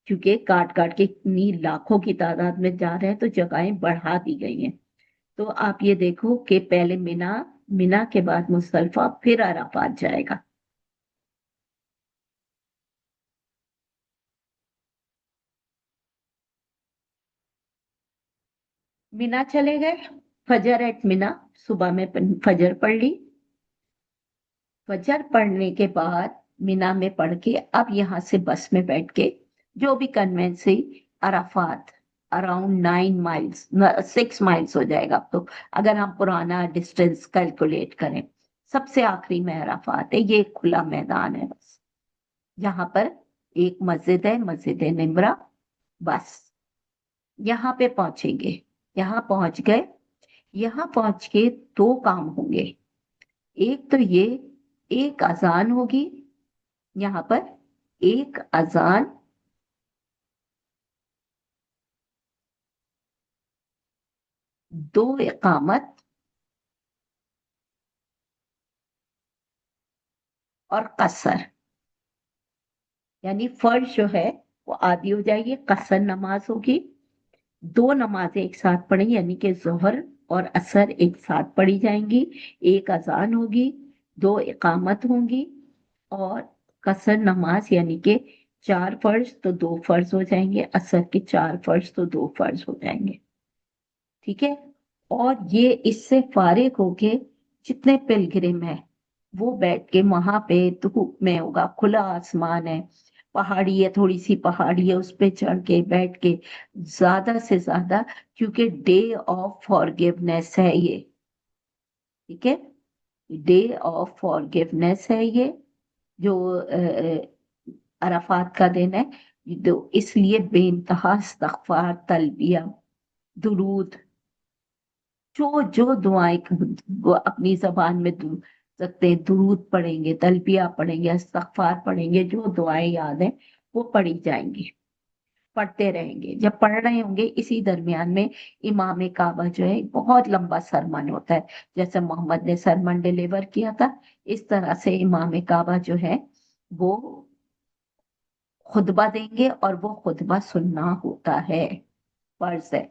क्योंकि काट काट के इतनी लाखों की तादाद में जा रहे हैं तो जगहें बढ़ा दी गई हैं। तो आप ये देखो कि पहले मिना, मिना के बाद मुजदलिफा, फिर अराफात जाएगा। मिना चले गए, फजर एट मिना, सुबह में फजर पढ़ ली। फजर पढ़ने के बाद मिना में पढ़ के अब यहाँ से बस में बैठ के, जो भी कन्वेंस से अराफात, अराउंड 9 माइल्स, 6 माइल्स हो जाएगा अब तो, अगर हम पुराना डिस्टेंस कैलकुलेट करें। सबसे आखिरी में अराफात है, ये एक खुला मैदान है बस, यहाँ पर एक मस्जिद है, मस्जिद निमरा, बस यहाँ पे पहुंचेंगे। यहाँ पहुंच गए, यहाँ पहुंच के दो काम होंगे। एक तो ये, एक अजान होगी यहाँ पर, ایک اذان دو اقامت اور قصر، یعنی فرض جو ہے وہ آدھی ہو جائے گی، قصر نماز ہوگی، دو نمازیں ایک ساتھ پڑھیں یعنی کہ ظہر اور عصر ایک ساتھ پڑھی جائیں گی، ایک اذان ہوگی، دو اقامت ہوں گی، اور قصر نماز یعنی کہ چار فرض تو دو فرض ہو جائیں گے، عصر کے چار فرض تو دو فرض ہو جائیں گے، ٹھیک ہے۔ اور یہ اس سے فارغ ہو کے جتنے پلگرم ہیں وہ بیٹھ کے وہاں پہ دھوپ میں ہوگا، کھلا آسمان ہے، پہاڑی ہے، تھوڑی سی پہاڑی ہے، اس پہ چڑھ کے بیٹھ کے زیادہ سے زیادہ، کیونکہ ڈے آف فارگیونیس ہے یہ، ٹھیک ہے، ڈے آف فارگیونیس ہے یہ، جو عرفات کا دن ہے، تو اس لیے بے انتہا استغفار، تلبیہ، درود، جو دعائیں وہ اپنی زبان میں سکتے ہیں، درود پڑھیں گے، تلبیہ پڑھیں گے، استغفار پڑھیں گے، جو دعائیں یاد ہیں وہ پڑھی جائیں گی، پڑھتے رہیں گے۔ جب پڑھ رہے ہوں گے اسی درمیان میں امام کعبہ جو ہے بہت لمبا سرمن ہوتا ہے، جیسے محمد نے سرمن ڈیلیور کیا تھا، اس طرح سے امام کعبہ جو ہے وہ خطبہ دیں گے، اور وہ خطبہ سننا ہوتا ہے، فرض ہے۔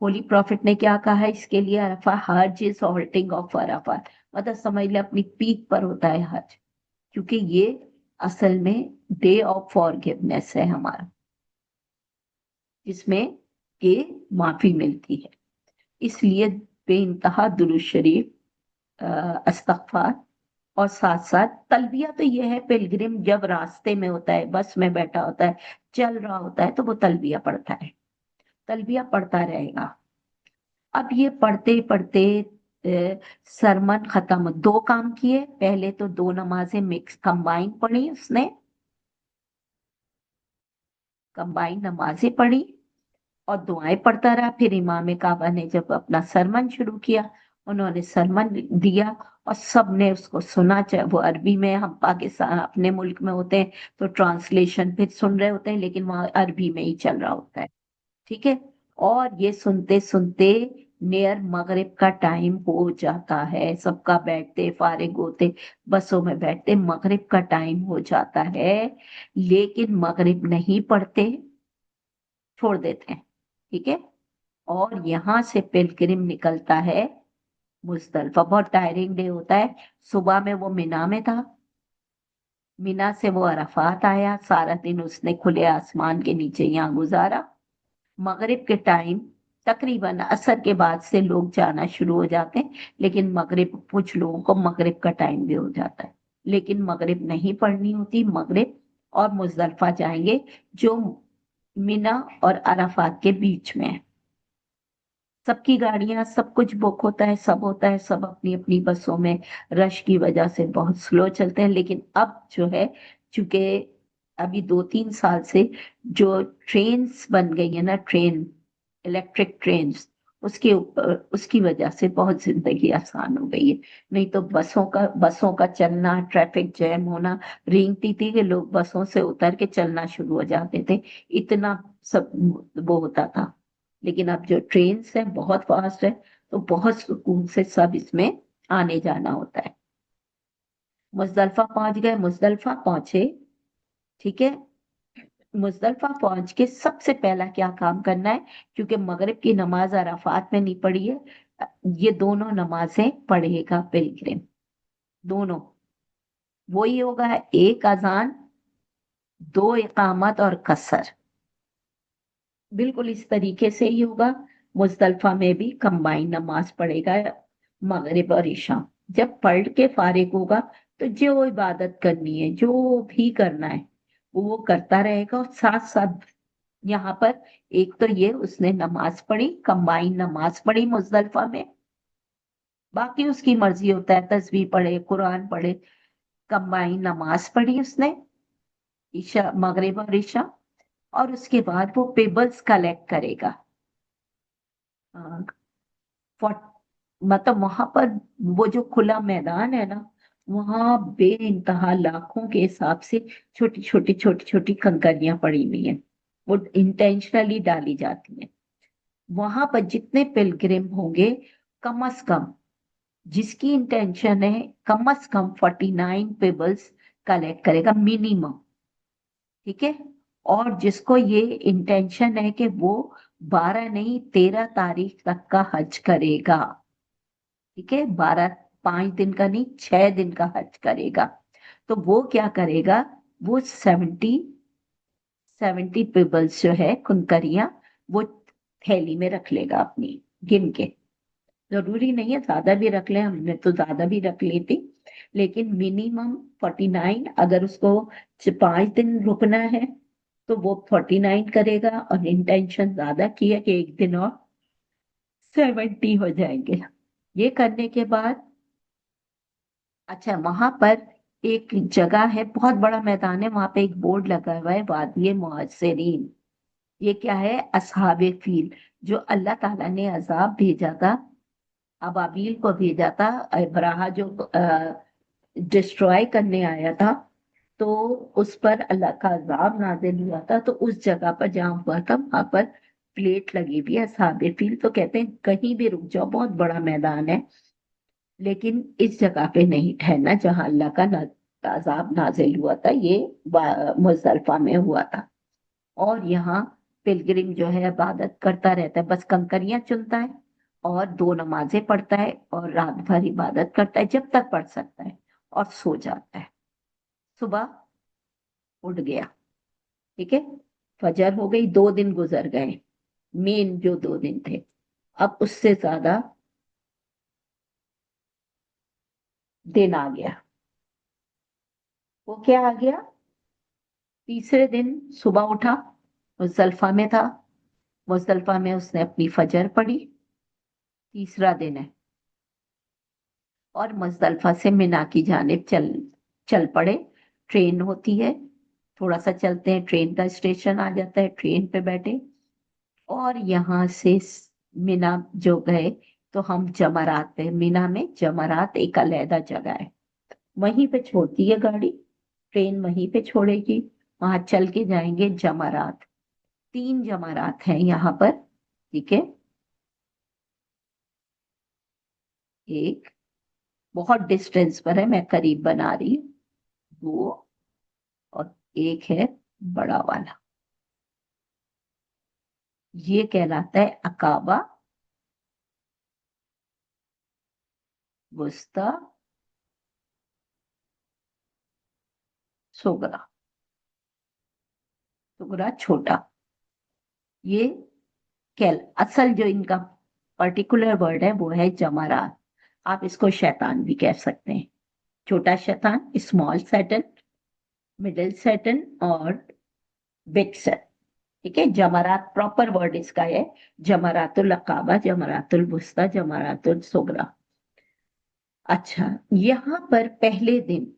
ہولی پروفٹ نے کیا کہا ہے اس کے لیے؟ عرفہ حج از ہالٹنگ آف عرفہ، مطلب سمجھ لے اپنی پیک پر ہوتا ہے حج، کیونکہ یہ اصل میں ڈے آف فارگیونیس ہے ہمارا، جس میں کہ معافی ملتی ہے، اس لیے بے انتہا درود شریف، استغفار، اور ساتھ ساتھ تلبیہ تو یہ ہے پلگرم جب راستے میں ہوتا ہے، بس میں بیٹھا ہوتا ہے، چل رہا ہوتا ہے، تو وہ تلبیہ پڑھتا ہے، تلبیہ پڑھتا رہے گا۔ اب یہ پڑھتے پڑھتے سرمن ختم، دو کام کیے، پہلے تو دو نمازیں مکس کمبائن پڑھی اس نے، کمبائن نمازیں پڑھی اور دعائیں پڑھتا رہا، پھر امام کعبہ نے جب اپنا سرمن شروع کیا، انہوں نے سرمن دیا اور سب نے اس کو سنا، چاہے وہ عربی میں، ہم پاکستان اپنے ملک میں ہوتے ہیں تو ٹرانسلیشن پھر سن رہے ہوتے ہیں، لیکن وہاں عربی میں ہی چل رہا ہوتا ہے، ٹھیک ہے۔ اور یہ سنتے سنتے نیئر مغرب کا ٹائم ہو جاتا ہے، سب کا بیٹھتے فارغ ہوتے بسوں میں بیٹھتے مغرب کا ٹائم ہو جاتا ہے، لیکن مغرب نہیں پڑھتے، چھوڑ دیتے ہیں، ٹھیک ہے۔ اور یہاں سے پلگرم نکلتا ہے مزدلفہ، بہت ٹائرنگ ڈے ہوتا ہے، صبح میں وہ مینا میں تھا، مینا سے وہ عرفات آیا، سارا دن اس نے کھلے آسمان کے نیچے یہاں گزارا، مغرب کے ٹائم تقریباً عصر کے بعد سے لوگ جانا شروع ہو جاتے ہیں، لیکن مغرب کچھ لوگوں کو مغرب کا ٹائم بھی ہو جاتا ہے، لیکن مغرب نہیں پڑھنی ہوتی، مغرب اور مزدلفہ جائیں گے جو مینا اور عرفات کے بیچ میں ہے۔ سب کی گاڑیاں، سب کچھ بک ہوتا ہے، سب ہوتا ہے، سب اپنی اپنی بسوں میں، رش کی وجہ سے بہت سلو چلتے ہیں، لیکن اب جو ہے چونکہ ابھی 2-3 سال سے جو ٹرینز بن گئی ہیں نا، ٹرین، الیکٹرک ٹرینز، اس کی وجہ سے بہت زندگی آسان ہو گئی ہے، نہیں تو بسوں کا چلنا، ٹریفک جیم ہونا، رینگتی تھی کہ لوگ بسوں سے اتر کے چلنا شروع ہو جاتے تھے، اتنا سب وہ ہوتا تھا، لیکن اب جو ٹرینز ہیں بہت فاسٹ ہے، تو بہت سکون سے سب اس میں آنے جانا ہوتا ہے۔ مزدلفہ پہنچ گئے، مزدلفہ پہنچے، ٹھیک ہے، مزدلفہ پہنچ کے سب سے پہلا کیا کام کرنا ہے، کیونکہ مغرب کی نماز عرفات میں نہیں پڑھی ہے، یہ دونوں نمازیں پڑھے گا پلگرم، دونوں وہی ہوگا، ایک اذان، دو اقامت اور قصر، بالکل اس طریقے سے ہی ہوگا۔ مزدلفہ میں بھی کمبائن نماز پڑھے گا، مغرب اور عشاء، جب پڑھ کے فارغ ہوگا تو جو عبادت کرنی ہے، جو بھی کرنا ہے وہ کرتا رہے گا، اور ساتھ ساتھ یہاں پر ایک تو یہ اس نے نماز پڑھی، کمبائن نماز پڑھی مزدلفہ میں، باقی اس کی مرضی ہوتا ہے، تسبیح پڑھے، قرآن پڑھے، کمبائن نماز پڑھی اس نے، عشاء، مغرب اور عشاء، اور اس کے بعد وہ پیبلز کلیکٹ کرے گا، آ، فوٹ- مطلب وہاں پر وہ جو کھلا میدان ہے نا، वहां बे इंतहा लाखों के हिसाब से छोटी छोटी कंकरियां पड़ी हुई हैं, वो इंटेंशनली डाली जाती हैं। वहां पर जितने पिलग्रिम होंगे, कम से कम, जिसकी इंटेंशन है, कम से कम 49 पेबल्स कलेक्ट करेगा मिनिमम। ठीक है। और जिसको ये इंटेंशन है कि वो 12 नहीं 13 तारीख तक का हज करेगा। ठीक है, 12, 5 दिन का नहीं, 6 दिन का हज करेगा। तो वो क्या करेगा, वो 70 पेबल्स जो है, कुनकरियां, वो थैली में रख लेगा अपनी, गिन के। जरूरी नहीं है ज्यादा भी रख ले, हमने तो ज्यादा भी रख ली थी, लेकिन मिनिमम 49। अगर उसको 5 दिन रुकना है तो वो 49 करेगा, और इंटेंशन ज्यादा की है कि एक दिन और 70 हो जाएंगे। ये करने के बाद, अच्छा, वहां पर एक जगह है, बहुत बड़ा मैदान है, वहां पे एक बोर्ड लगा हुआ है, वादी मुहस्सिरीन। ये क्या है, असहाबे फील, जो अल्लाह ताला ने अजाब भेजा था, अबाबील को भेजा था, अब्राहा जो डिस्ट्रॉय करने आया था, तो उस पर अल्लाह का अजाब नाजिल हुआ था। तो उस जगह पर जहाँ हुआ था, वहां पर प्लेट लगी हुई है असहाबे फील। तो कहते हैं कहीं भी रुक जाओ, बहुत बड़ा मैदान है, लेकिन इस जगह पे नहीं ठहरना जहां अल्लाह का अजाब नाजिल हुआ था। ये मुजदलिफा में हुआ था। और यहाँ पिलग्रिम जो है इबादत करता रहता है, बस कंकरियां चुनता है, और 2 नमाजें पढ़ता है, और रात भर इबादत करता है जब तक पढ़ सकता है, और सो जाता है। सुबह उठ गया। ठीक है, फजर हो गई, 2 दिन गुजर गए, मेन जो 2 दिन थे। अब उससे ज्यादा दिन आ गया। वो क्या आ गया, तीसरे दिन सुबह उठा, मुजदलिफा में था, मुजदलिफा में उसने अपनी फजर पढ़ी। तीसरा दिन है, और मुजदलिफा से मिना की जानिब चल चल पड़े। ट्रेन होती है, थोड़ा सा चलते हैं, ट्रेन का स्टेशन आ जाता है, ट्रेन पे बैठे, और यहाँ से मिना जो गए, तो हम जमरात पे, मिना में जमरात एक अलहदा जगह है, वहीं पे छोड़ती है गाड़ी, ट्रेन वहीं पे छोड़ेगी, वहां चल के जाएंगे जमरात। 3 जमरात हैं यहाँ पर। ठीक है, एक बहुत डिस्टेंस पर है, मैं करीब बना रही हूँ, 2, और एक है बड़ा वाला। ये कहलाता है अकाबा, वुस्ता, सोगरा। सोगरा छोटा। ये कैल असल जो इनका पर्टिकुलर वर्ड है वो है जमारात। आप इसको शैतान भी कह सकते हैं, छोटा शैतान, स्मॉल सैटन, मिडिल सैटन, और बिग सैटन। ठीक है, जमारात प्रॉपर वर्ड इसका है, जमारातुल अकाबा, जमारातुल वुस्ता, जमारातुल सोगरा। अच्छा, यहाँ पर पहले दिन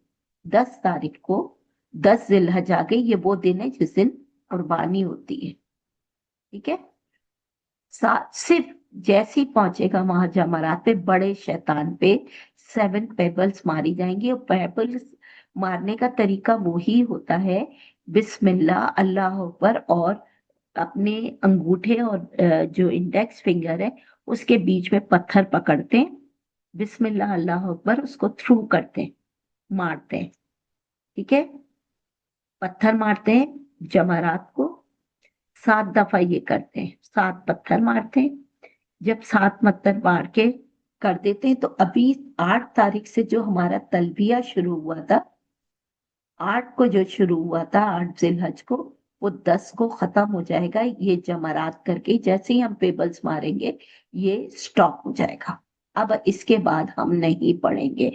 10 तारीख को, 10 जिलहज आ गई, ये वो दिन है जिस दिन कुर्बानी होती है। ठीक है, सिर्फ जैसे ही पहुंचेगा वहां जमरात पे, बड़े शैतान पे 7 पेबल्स मारी जाएंगी। और पेबल्स मारने का तरीका वो ही होता है, बिस्मिल्लाह, अल्लाह अकबर, और अपने अंगूठे और जो इंडेक्स फिंगर है उसके बीच में पत्थर पकड़ते हैं, बिस्मिल्लाह अल्लाह अकबर, उसको थ्रू करते हैं, मारते हैं। ठीक है, पत्थर मारते हैं जमरात को, 7 दफा ये करते हैं, 7 पत्थर मारते हैं। जब 7 पत्थर मार के कर देते हैं, तो अभी 8 तारीख से जो हमारा तलबिया शुरू हुआ था, 8 को जो शुरू हुआ था, 8 जिलहज को, वो 10 को खत्म हो जाएगा। ये जमरात करके जैसे ही हम पेबल्स मारेंगे, ये स्टॉप हो जाएगा। अब इसके बाद हम नहीं पढ़ेंगे,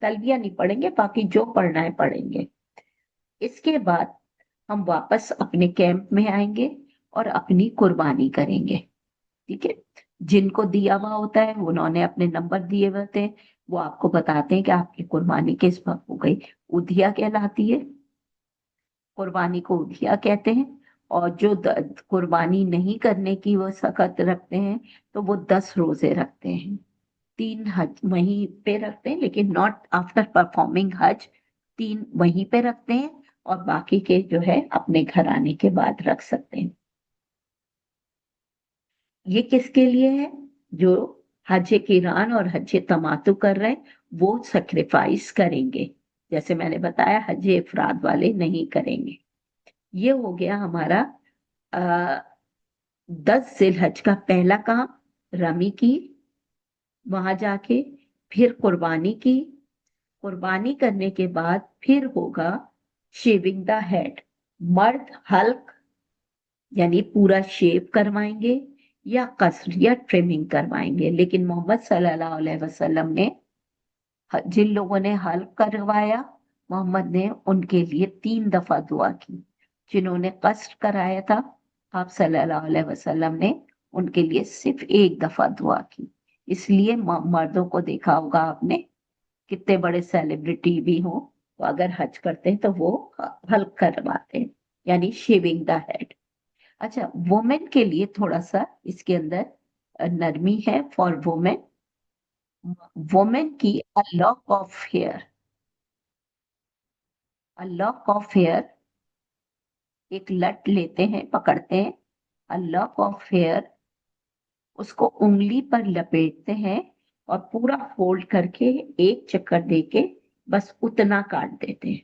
तलबिया नहीं पढ़ेंगे, बाकी जो पढ़ना है पढ़ेंगे। इसके बाद हम वापस अपने कैंप में आएंगे और अपनी कुर्बानी करेंगे। ठीक है, जिनको दिया हुआ होता है उन्होंने अपने नंबर दिए हुए होते हैं, वो आपको बताते हैं कि आपकी कुर्बानी किस वक्त हो गई। उधिया कहलाती है, कुर्बानी को उधिया कहते हैं। और जो कुर्बानी नहीं करने की वो सख्त रखते हैं, तो वो 10 रोजे रखते हैं। 3 हज वहीं पे रखते हैं, लेकिन नॉट आफ्टर परफॉर्मिंग हज। 3 वहीं पे रखते हैं और बाकी के जो है अपने घर आने के बाद रख सकते हैं। ये किसके लिए है? जो हज किरान और हज तमातु कर रहे हैं, वो सेक्रीफाइस करेंगे। जैसे मैंने बताया, हज इफराद वाले नहीं करेंगे। ये हो गया हमारा 10 जिलहज का पहला काम। रमी की, वहां जाके फिर कुर्बानी की। कुर्बानी करने के बाद फिर होगा शेविंग द हेड। मर्द हल्क यानी पूरा शेव करवाएंगे या कसर या ट्रिमिंग करवाएंगे। लेकिन मोहम्मद सल्लल्लाहु अलैहि वसल्लम ने, जिन लोगों ने हल्क करवाया, मोहम्मद ने उनके लिए 3 दफा दुआ की। जिन्होंने कसर कराया था, आप सल्लल्लाहु अलैहि वसल्लम ने उनके लिए सिर्फ 1 दफा दुआ की। इसलिए मर्दों को देखा होगा आपने, कितने बड़े सेलिब्रिटी भी हो, तो अगर हज करते हैं तो वो हल्क करवाते हैं, यानी शेविंग द हेड। अच्छा, वुमेन के लिए थोड़ा सा इसके अंदर नरमी है। फॉर वुमेन, वुमेन की a lock of hair, a lock of hair, एक लट लेते हैं, पकड़ते हैं, अ लॉक ऑफ हेयर, उसको उंगली पर लपेटते हैं और पूरा फोल्ड करके एक चक्कर देके बस उतना काट देते हैं।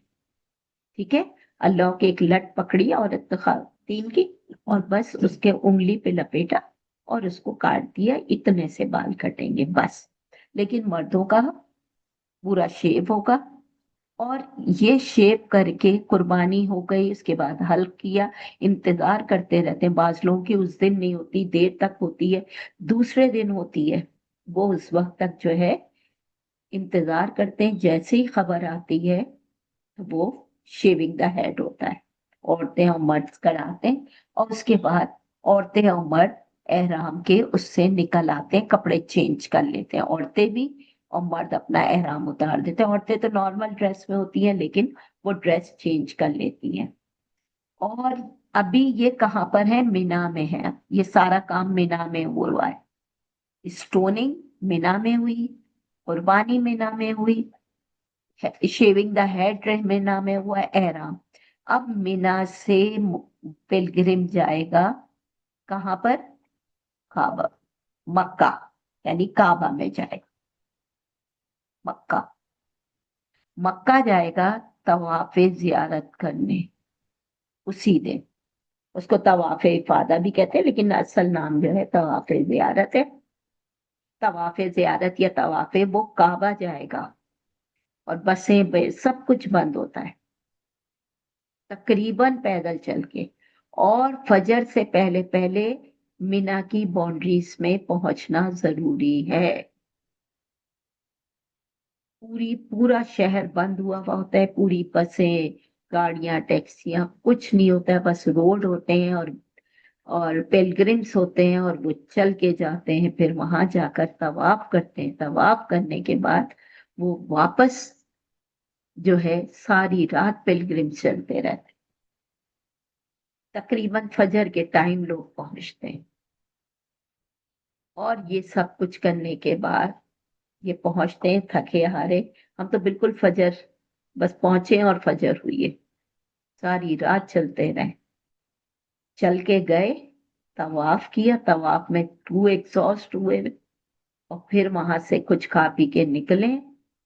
ठीक है? अल्लाह की एक लट पकड़ी और 3 की, और बस उसके उंगली पे लपेटा और उसको काट दिया। इतने से बाल कटेंगे बस। लेकिन मर्दों का पूरा शेव होगा। और ये शेव करके कुर्बानी हो गई, उसके बाद हल्क किया, इंतजार करते रहते हैं। बाज लोगों की उस दिन नहीं होती, देर तक होती है, दूसरे दिन होती है। वो उस वक्त तक जो है इंतजार करते हैं। जैसे ही खबर आती है तो वो शेविंग द हेड होता है। औरतें और मर्द कराते हैं और उसके बाद औरतें और मर्द एहराम के उससे निकल आते हैं, कपड़े चेंज कर लेते हैं। औरतें भी और मर्द अपना एहराम उतार देते हैं। औरतें तो नॉर्मल ड्रेस में होती हैं, लेकिन वो ड्रेस चेंज कर लेती हैं। और अभी ये कहाँ पर है? मिना में है। ये सारा काम मिना में हुआ है। स्टोनिंग मिना में हुई, कुर्बानी मिना में हुई, शेविंग द हेड मिना में हुआ, एहराम। अब मिना से पिलग्रिम जाएगा कहाँ पर? काबा, मक्का, यानी काबा में जाएगा। मक्का, मक्का जाएगा तवाफे जियारत करने उसी दिन। उसको तवाफे इफादा भी कहते हैं, लेकिन असल नाम जो है तवाफे जियारत है। तवाफे जियारत या तवाफे, वो काबा जाएगा और बसें सब कुछ बंद होता है, तकरीबन पैदल चल के। और फजर से पहले पहले मिना की बाउंड्रीज में पहुंचना जरूरी है। पूरा शहर बंद हुआ हुआ होता है, पूरी बसें, गाड़ियां, टैक्सियां, कुछ नहीं होता है, बस रोड होते हैं और पिलग्रिम्स होते हैं और वो चल के जाते हैं। फिर वहां जाकर तवाफ करते हैं। तवाफ करने के बाद वो वापस जो है सारी रात पिलग्रिम्स चलते रहते हैं। तकरीबन फजर के टाइम लोग पहुंचते हैं। और ये सब कुछ करने के बाद ये पहुंचते हैं थके हारे। हम तो बिल्कुल फजर बस पहुंचे और फजर हुई है। सारी रात चलते रहे, चल के गए, तवाफ किया, तवाफ में टू एग्जॉस्ट हुए और फिर वहां से कुछ खा पी के निकले।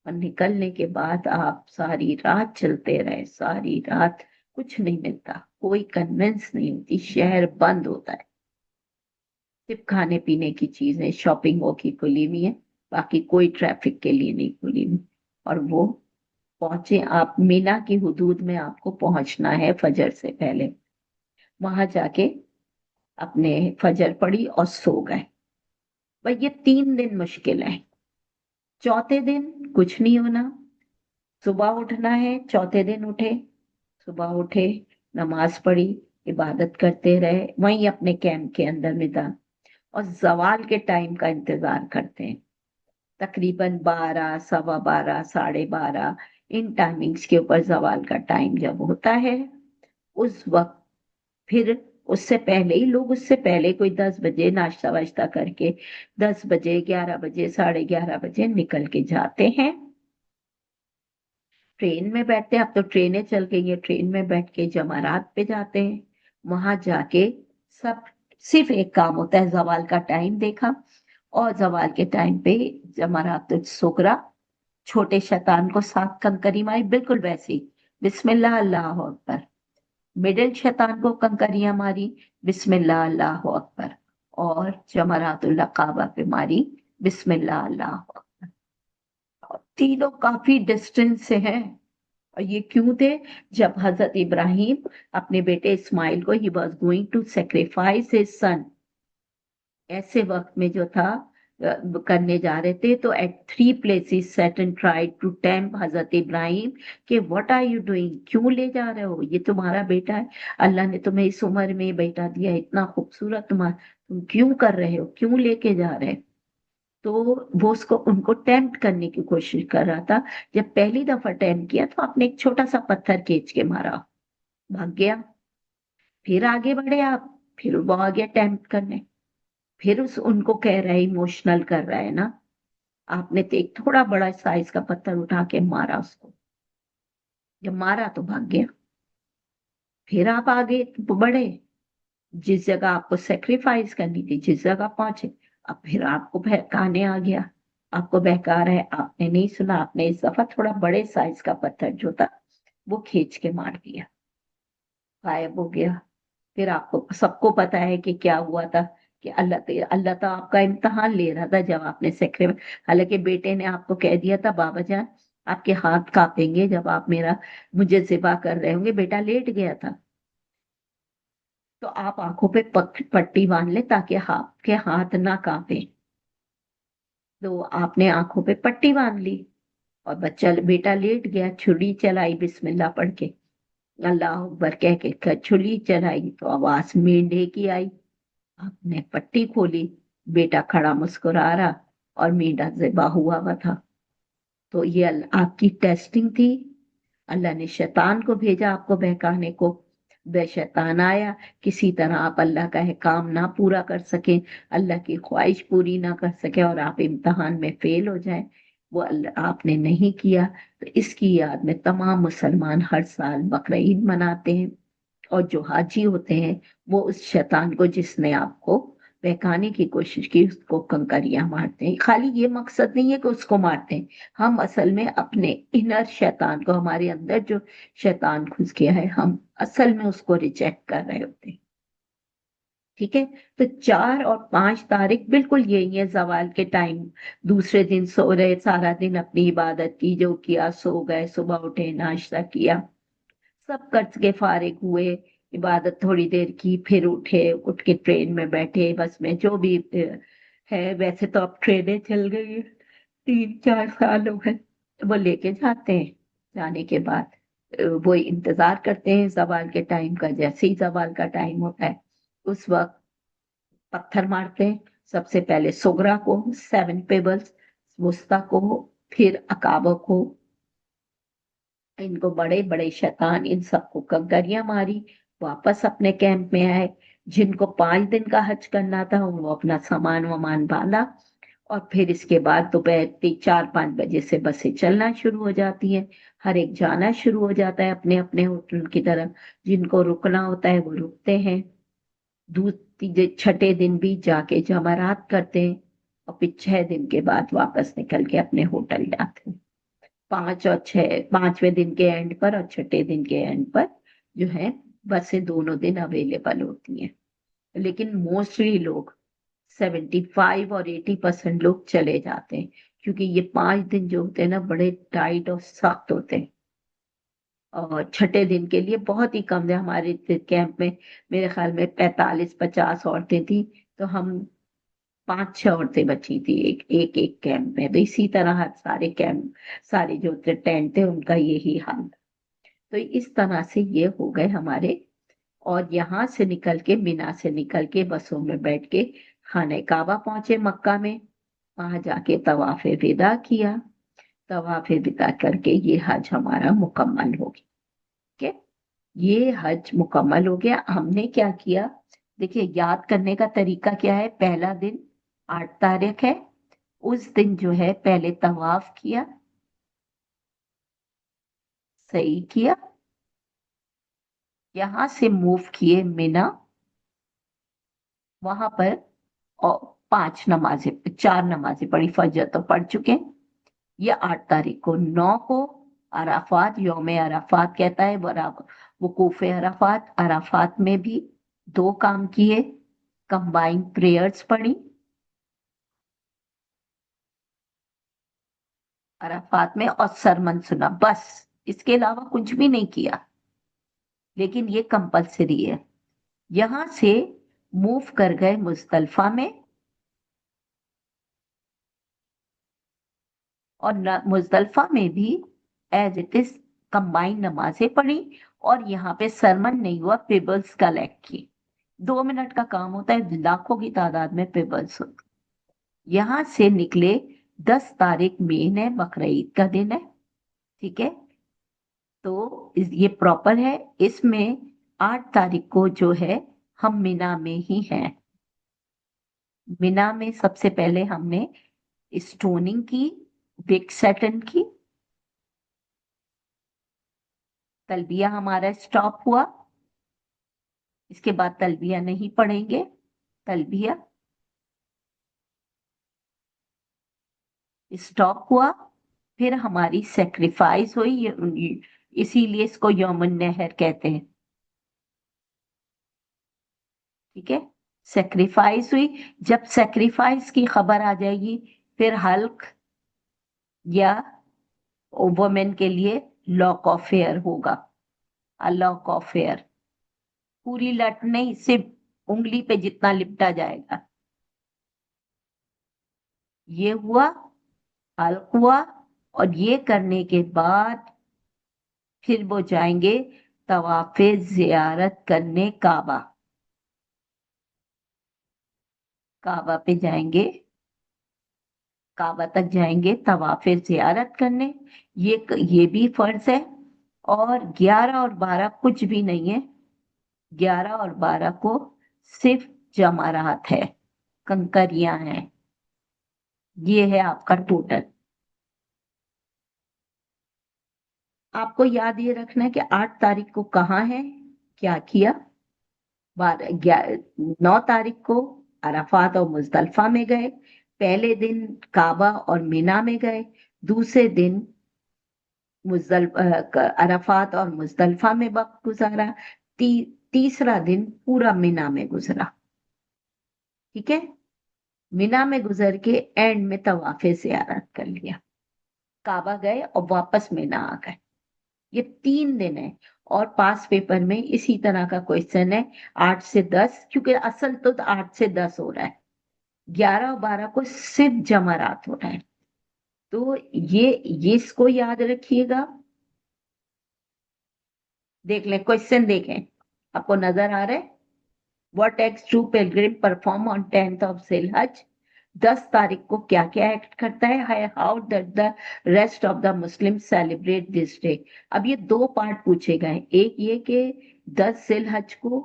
और निकलने के बाद आप सारी रात चलते रहे, सारी रात कुछ नहीं मिलता, कोई कन्वेंस नहीं होती, शहर बंद होता है। सिर्फ खाने पीने की चीजें, शॉपिंग वो की खुली हुई है, बाकी कोई ट्रैफिक के लिए नहीं खुली हुई। और वो पहुंचे आप मीना की हुदूद में, आपको पहुंचना है फजर से पहले। वहां जाके अपने फजर पड़ी और सो गए। भाई ये 3 दिन मुश्किल है। चौथे दिन कुछ नहीं होना, सुबह उठना है। चौथे दिन उठे, सुबह उठे, नमाज पढ़ी, इबादत करते रहे वहीं अपने कैंप के अंदर मैदान। और जवाल के टाइम का इंतजार करते हैं। तकरीबन 12, सवा 12, साढ़े 12, इन टाइमिंग्स के ऊपर जवाल का टाइम जब होता है, उस वक्त फिर उससे पहले ही लोग, उससे पहले कोई 10 बजे नाश्ता वाश्ता करके 10 बजे 11 बजे 11:30 बजे निकल के जाते हैं, ट्रेन में बैठते हैं। अब तो ट्रेनें चल गई है, ट्रेन में बैठ के जमारात पे जाते हैं। वहां जाके सब, सिर्फ एक काम होता है, जवाल का टाइम देखा और जवाल के टाइम पे जमारात सुगरा, छोटे शैतान को 7 कंकरी मारी, बिल्कुल वैसे ही, बिस्मिल्लाह अल्लाह अकबर। मिडिल शैतान को कंकरियां मारी, बिस्मिल्लाह अल्लाह अकबर। और जमरातुल अकाबा पे मारी, बिस्मिल्लाह अल्लाह अकबर। और तीनों काफी डिस्टेंस से हैं। और ये क्यों थे? जब हजरत इब्राहिम अपने बेटे इस्माइल को, he was going to sacrifice his son, ऐसे वक्त में जो था करने जा रहे थे, तो at 3 places Satan tried to tempt Hazrat Ibrahim कि व्हाट आर यू डूइंग, क्यों ले जा रहे हो, ये तुम्हारा बेटा है, अल्लाह ने तुम्हें इस उम्र में बेटा दिया, इतना खूबसूरत, तुम्हारा, तुम क्यों कर रहे हो, क्यों लेके जा रहे हो? तो वो उसको, उनको टेम्प्ट करने की कोशिश कर रहा था। जब पहली दफा टेम्प्ट किया तो आपने एक छोटा सा पत्थर खींच के मारा, भाग गया। फिर आगे बढ़े आप, फिर वो आ गया टेम्प्ट करने, फिर उस उनको कह रहा है, इमोशनल कर रहा है ना, आपने तो एक थोड़ा बड़ा साइज का पत्थर उठा के मारा उसको, जब मारा तो भाग गया। फिर आप आगे बढ़े, जिस जगह आपको सेक्रीफाइस करनी थी, जिस जगह पहुंचे, अब फिर आपको बहकाने आ गया, आपको बहका रहा है, आपने नहीं सुना, आपने इस दफा थोड़ा बड़े साइज का पत्थर जो था वो खींच के मार दिया, गायब हो गया। फिर आपको सबको पता है कि क्या हुआ था, कि अल्लाह तो आपका इम्तहान ले रहा था जब आपने सेक्रीफाइस, हालांकि बेटे ने आपको कह दिया था, बाबा जान आपके हाथ कांपेंगे जब आप मेरा, मुझे ज़िबा कर रहे होंगे, बेटा लेट गया था। तो आप आंखों पे पट्टी बांध ले ताकि आपके हाथ ना कांपे। तो आपने आंखों पे पट्टी बांध ली, और बच्चा, बेटा लेट गया, छुरी चलाई बिस्मिल्लाह पढ़ के, अल्लाह अकबर कह के छुरी चलाई, तो आवाज मेंढे की आई। आपने पट्टी खोली, बेटा खड़ा मुस्कुरा रहा, और मेंढा ज़िबा हुआ था। तो ये आपकी टेस्टिंग थी। अल्लाह ने शैतान को भेजा आपको बहकाने को, वह शैतान आया, किसी तरह आप अल्लाह का है काम ना पूरा कर सके, अल्लाह की ख्वाहिश पूरी ना कर सके, और आप इम्तहान में फेल हो जाए, वो अल्लाह आपने नहीं किया। तो इसकी याद में तमाम मुसलमान हर साल बकरीद मनाते हैं, और जो हाजी होते हैं वो उस शैतान को, जिसने आपको बहकाने की कोशिश की, उसको कंकरियां मारते हैं। खाली ये मकसद नहीं है कि उसको मारते हैं, हम असल में अपने इनर शैतान को, हमारे अंदर जो शैतान घुस गया है, हम असल में उसको रिजेक्ट कर रहे होते हैं। ठीक है। तो 4 और 5 तारीख बिल्कुल यही है, जवाल के टाइम, दूसरे दिन सो रहे, सारा दिन अपनी इबादत की, जो किया सो गए, सुबह उठे नाश्ता किया, सब कर्ज के फारिग हुए, इबादत थोड़ी देर की, फिर उठे, उठ के ट्रेन में बैठे, बस में जो भी है, वैसे तो अब ट्रेनें चल गई है, 3-4 साल हो गए, वो लेके जाते हैं। जाने के बाद वो इंतजार करते हैं जवाल के टाइम का, जैसे ही जवाल का टाइम होता है उस वक्त पत्थर मारते हैं। सबसे पहले सोगरा को 7 पेबल्स, वुस्ता को, फिर अकाबा को, इनको बड़े बड़े शैतान, इन सबको कंकरियां मारी, वापस अपने कैंप में आए। जिनको 5 दिन का हज करना था वो अपना सामान वामान बांधा, और फिर इसके बाद दोपहर 4-5 बजे से बसें चलना शुरू हो जाती हैं, हर एक जाना शुरू हो जाता है अपने अपने होटल की तरफ, जिनको रुकना होता है वो रुकते हैं। छठे दिन भी जाके जमरात करते हैं, और फिर 6 दिन के बाद वापस निकल के अपने होटल जाते हैं। 5वें दिन के एंड पर और छठे दिन के एंड पर जो है, बसें दोनों दिन अवेलेबल होती हैं। लेकिन मोस्टली लोग 75 और 80% लोग चले जाते हैं, क्योंकि ये 5 दिन जो होते हैं ना, बड़े टाइट और सख्त होते हैं। और छठे दिन के लिए बहुत ही कम है, हमारे कैंप में मेरे ख्याल में 45-50 औरतें थी, तो हम 5-6 औरतें बची थी एक एक एक कैंप में। तो इसी तरह सारे कैंप, सारे जो टेंट थे उनका यही हाल। तो इस तरह से ये हो गए हमारे। और यहाँ से निकल के, मीना से निकल के बसों में बैठ के खाने काबा पहुंचे मक्का में, वहां जाके तवाफे विदा किया। तवाफे विदा करके ये हज हमारा मुकम्मल हो गया। ठीक है, ये हज मुकम्मल हो गया। हमने क्या किया, देखिए, याद करने का तरीका क्या है, पहला दिन 8 तारीख है, उस दिन जो है पहले तवाफ किया, सही किया, यहां से मूव किए मिना, वहां पर और 4 नमाजें पढ़ी, फजर तो पढ़ चुके हैं। ये 8 तारीख को। 9 को अराफात, यौम अराफात कहता है, वकूफ अराफात, अराफात में भी 2 काम किए, कंबाइंड प्रेयर्स पढ़ी, अराफात में, और सरमन सुना, बस। इसके अलावा कुछ भी नहीं किया, लेकिन ये कंपलसरी है। यहां से मूव कर गए मुजदलफा में, और मुजदलफा में भी एज इट इज कंबाइंड नमाजें पढ़ी, और यहाँ पे सरमन नहीं हुआ, पेबल्स कलेक्ट की। 2 मिनट का काम होता है, लाखों की तादाद में पेबल्स होती। यहां से निकले, 10 तारीख मेन है, बकरा ईद का दिन है, ठीक है। तो ये प्रॉपर है। इसमें 8 तारीख को जो है हम मिना में ही हैं। मिना में सबसे पहले हमने स्टोनिंग की, बिग सैटन की, तलबिया हमारा स्टॉप हुआ, इसके बाद तलबिया नहीं पढ़ेंगे, तलबिया स्टॉप हुआ। फिर हमारी सेक्रीफाइस हुई, इसीलिए इसको यौमुन नहर कहते हैं, ठीक है। सेक्रीफाइस हुई, जब सेक्रीफाइस की खबर आ जाएगी, फिर हल्क या वुमेन के लिए लॉक ऑफ फेयर होगा, लॉक ऑफ फेयर, पूरी लट नहीं, सिर्फ उंगली पे जितना लिपटा जाएगा, ये हुआ, हल्क हुआ। और ये करने के बाद फिर वो जाएंगे तवाफे जियारत करने, काबा, काबा पे जाएंगे, काबा तक जाएंगे तवाफे जियारत करने। ये भी फर्ज है। और 11 और 12 कुछ भी नहीं है, 11 और 12 को सिर्फ जमारात है, कंकरियां हैं। ये है आपका टोटल। आपको याद ये रखना है कि 8 तारीख को कहाँ है, क्या किया। 9 तारीख को अराफात और मुजदलफा में गए, पहले दिन काबा और मिना में गए, दूसरे दिन अराफात और मुजदलफा में वक्त गुजारा, तीसरा दिन पूरा मिना में गुजरा, ठीक है। मिना में गुजर के एंड में तवाफे ज़ियारत कर लिया, काबा गए और वापस मिना आ गए। ये 3 दिन है। और पास पेपर में इसी तरह का क्वेश्चन है, 8 से 10, क्योंकि असल तो 8 से 10 हो रहा है, 11 और 12 को सिर्फ जमारात हो रहा है। तो ये इसको याद रखिएगा। देख लें, क्वेश्चन देखें, आपको नजर आ रहा है। What acts do pilgrim perform on 10th of Zilhaj? 10 तारीख को क्या क्या एक्ट करता है, how that the rest of the Muslim celebrate this day. अब ये 2 पार्ट पूछे गए, एक ये कि 10 जिलहज को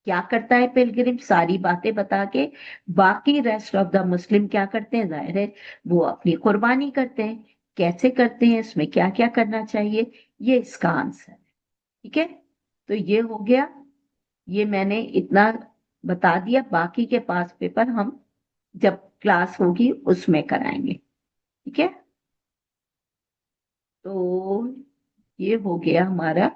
क्या करता है पिलग्रिम, सारी बातें बता के, बाकी रेस्ट ऑफ द मुस्लिम क्या करते हैं, जाहिर है वो अपनी कुर्बानी करते हैं, कैसे करते हैं, इसमें क्या क्या करना चाहिए, ये इसका आंसर है, ठीक है। तो ये हो गया, ये मैंने इतना बता दिया, बाकी के पास पेपर हम जब क्लास होगी उसमें कराएंगे, ठीक है। तो ये हो गया हमारा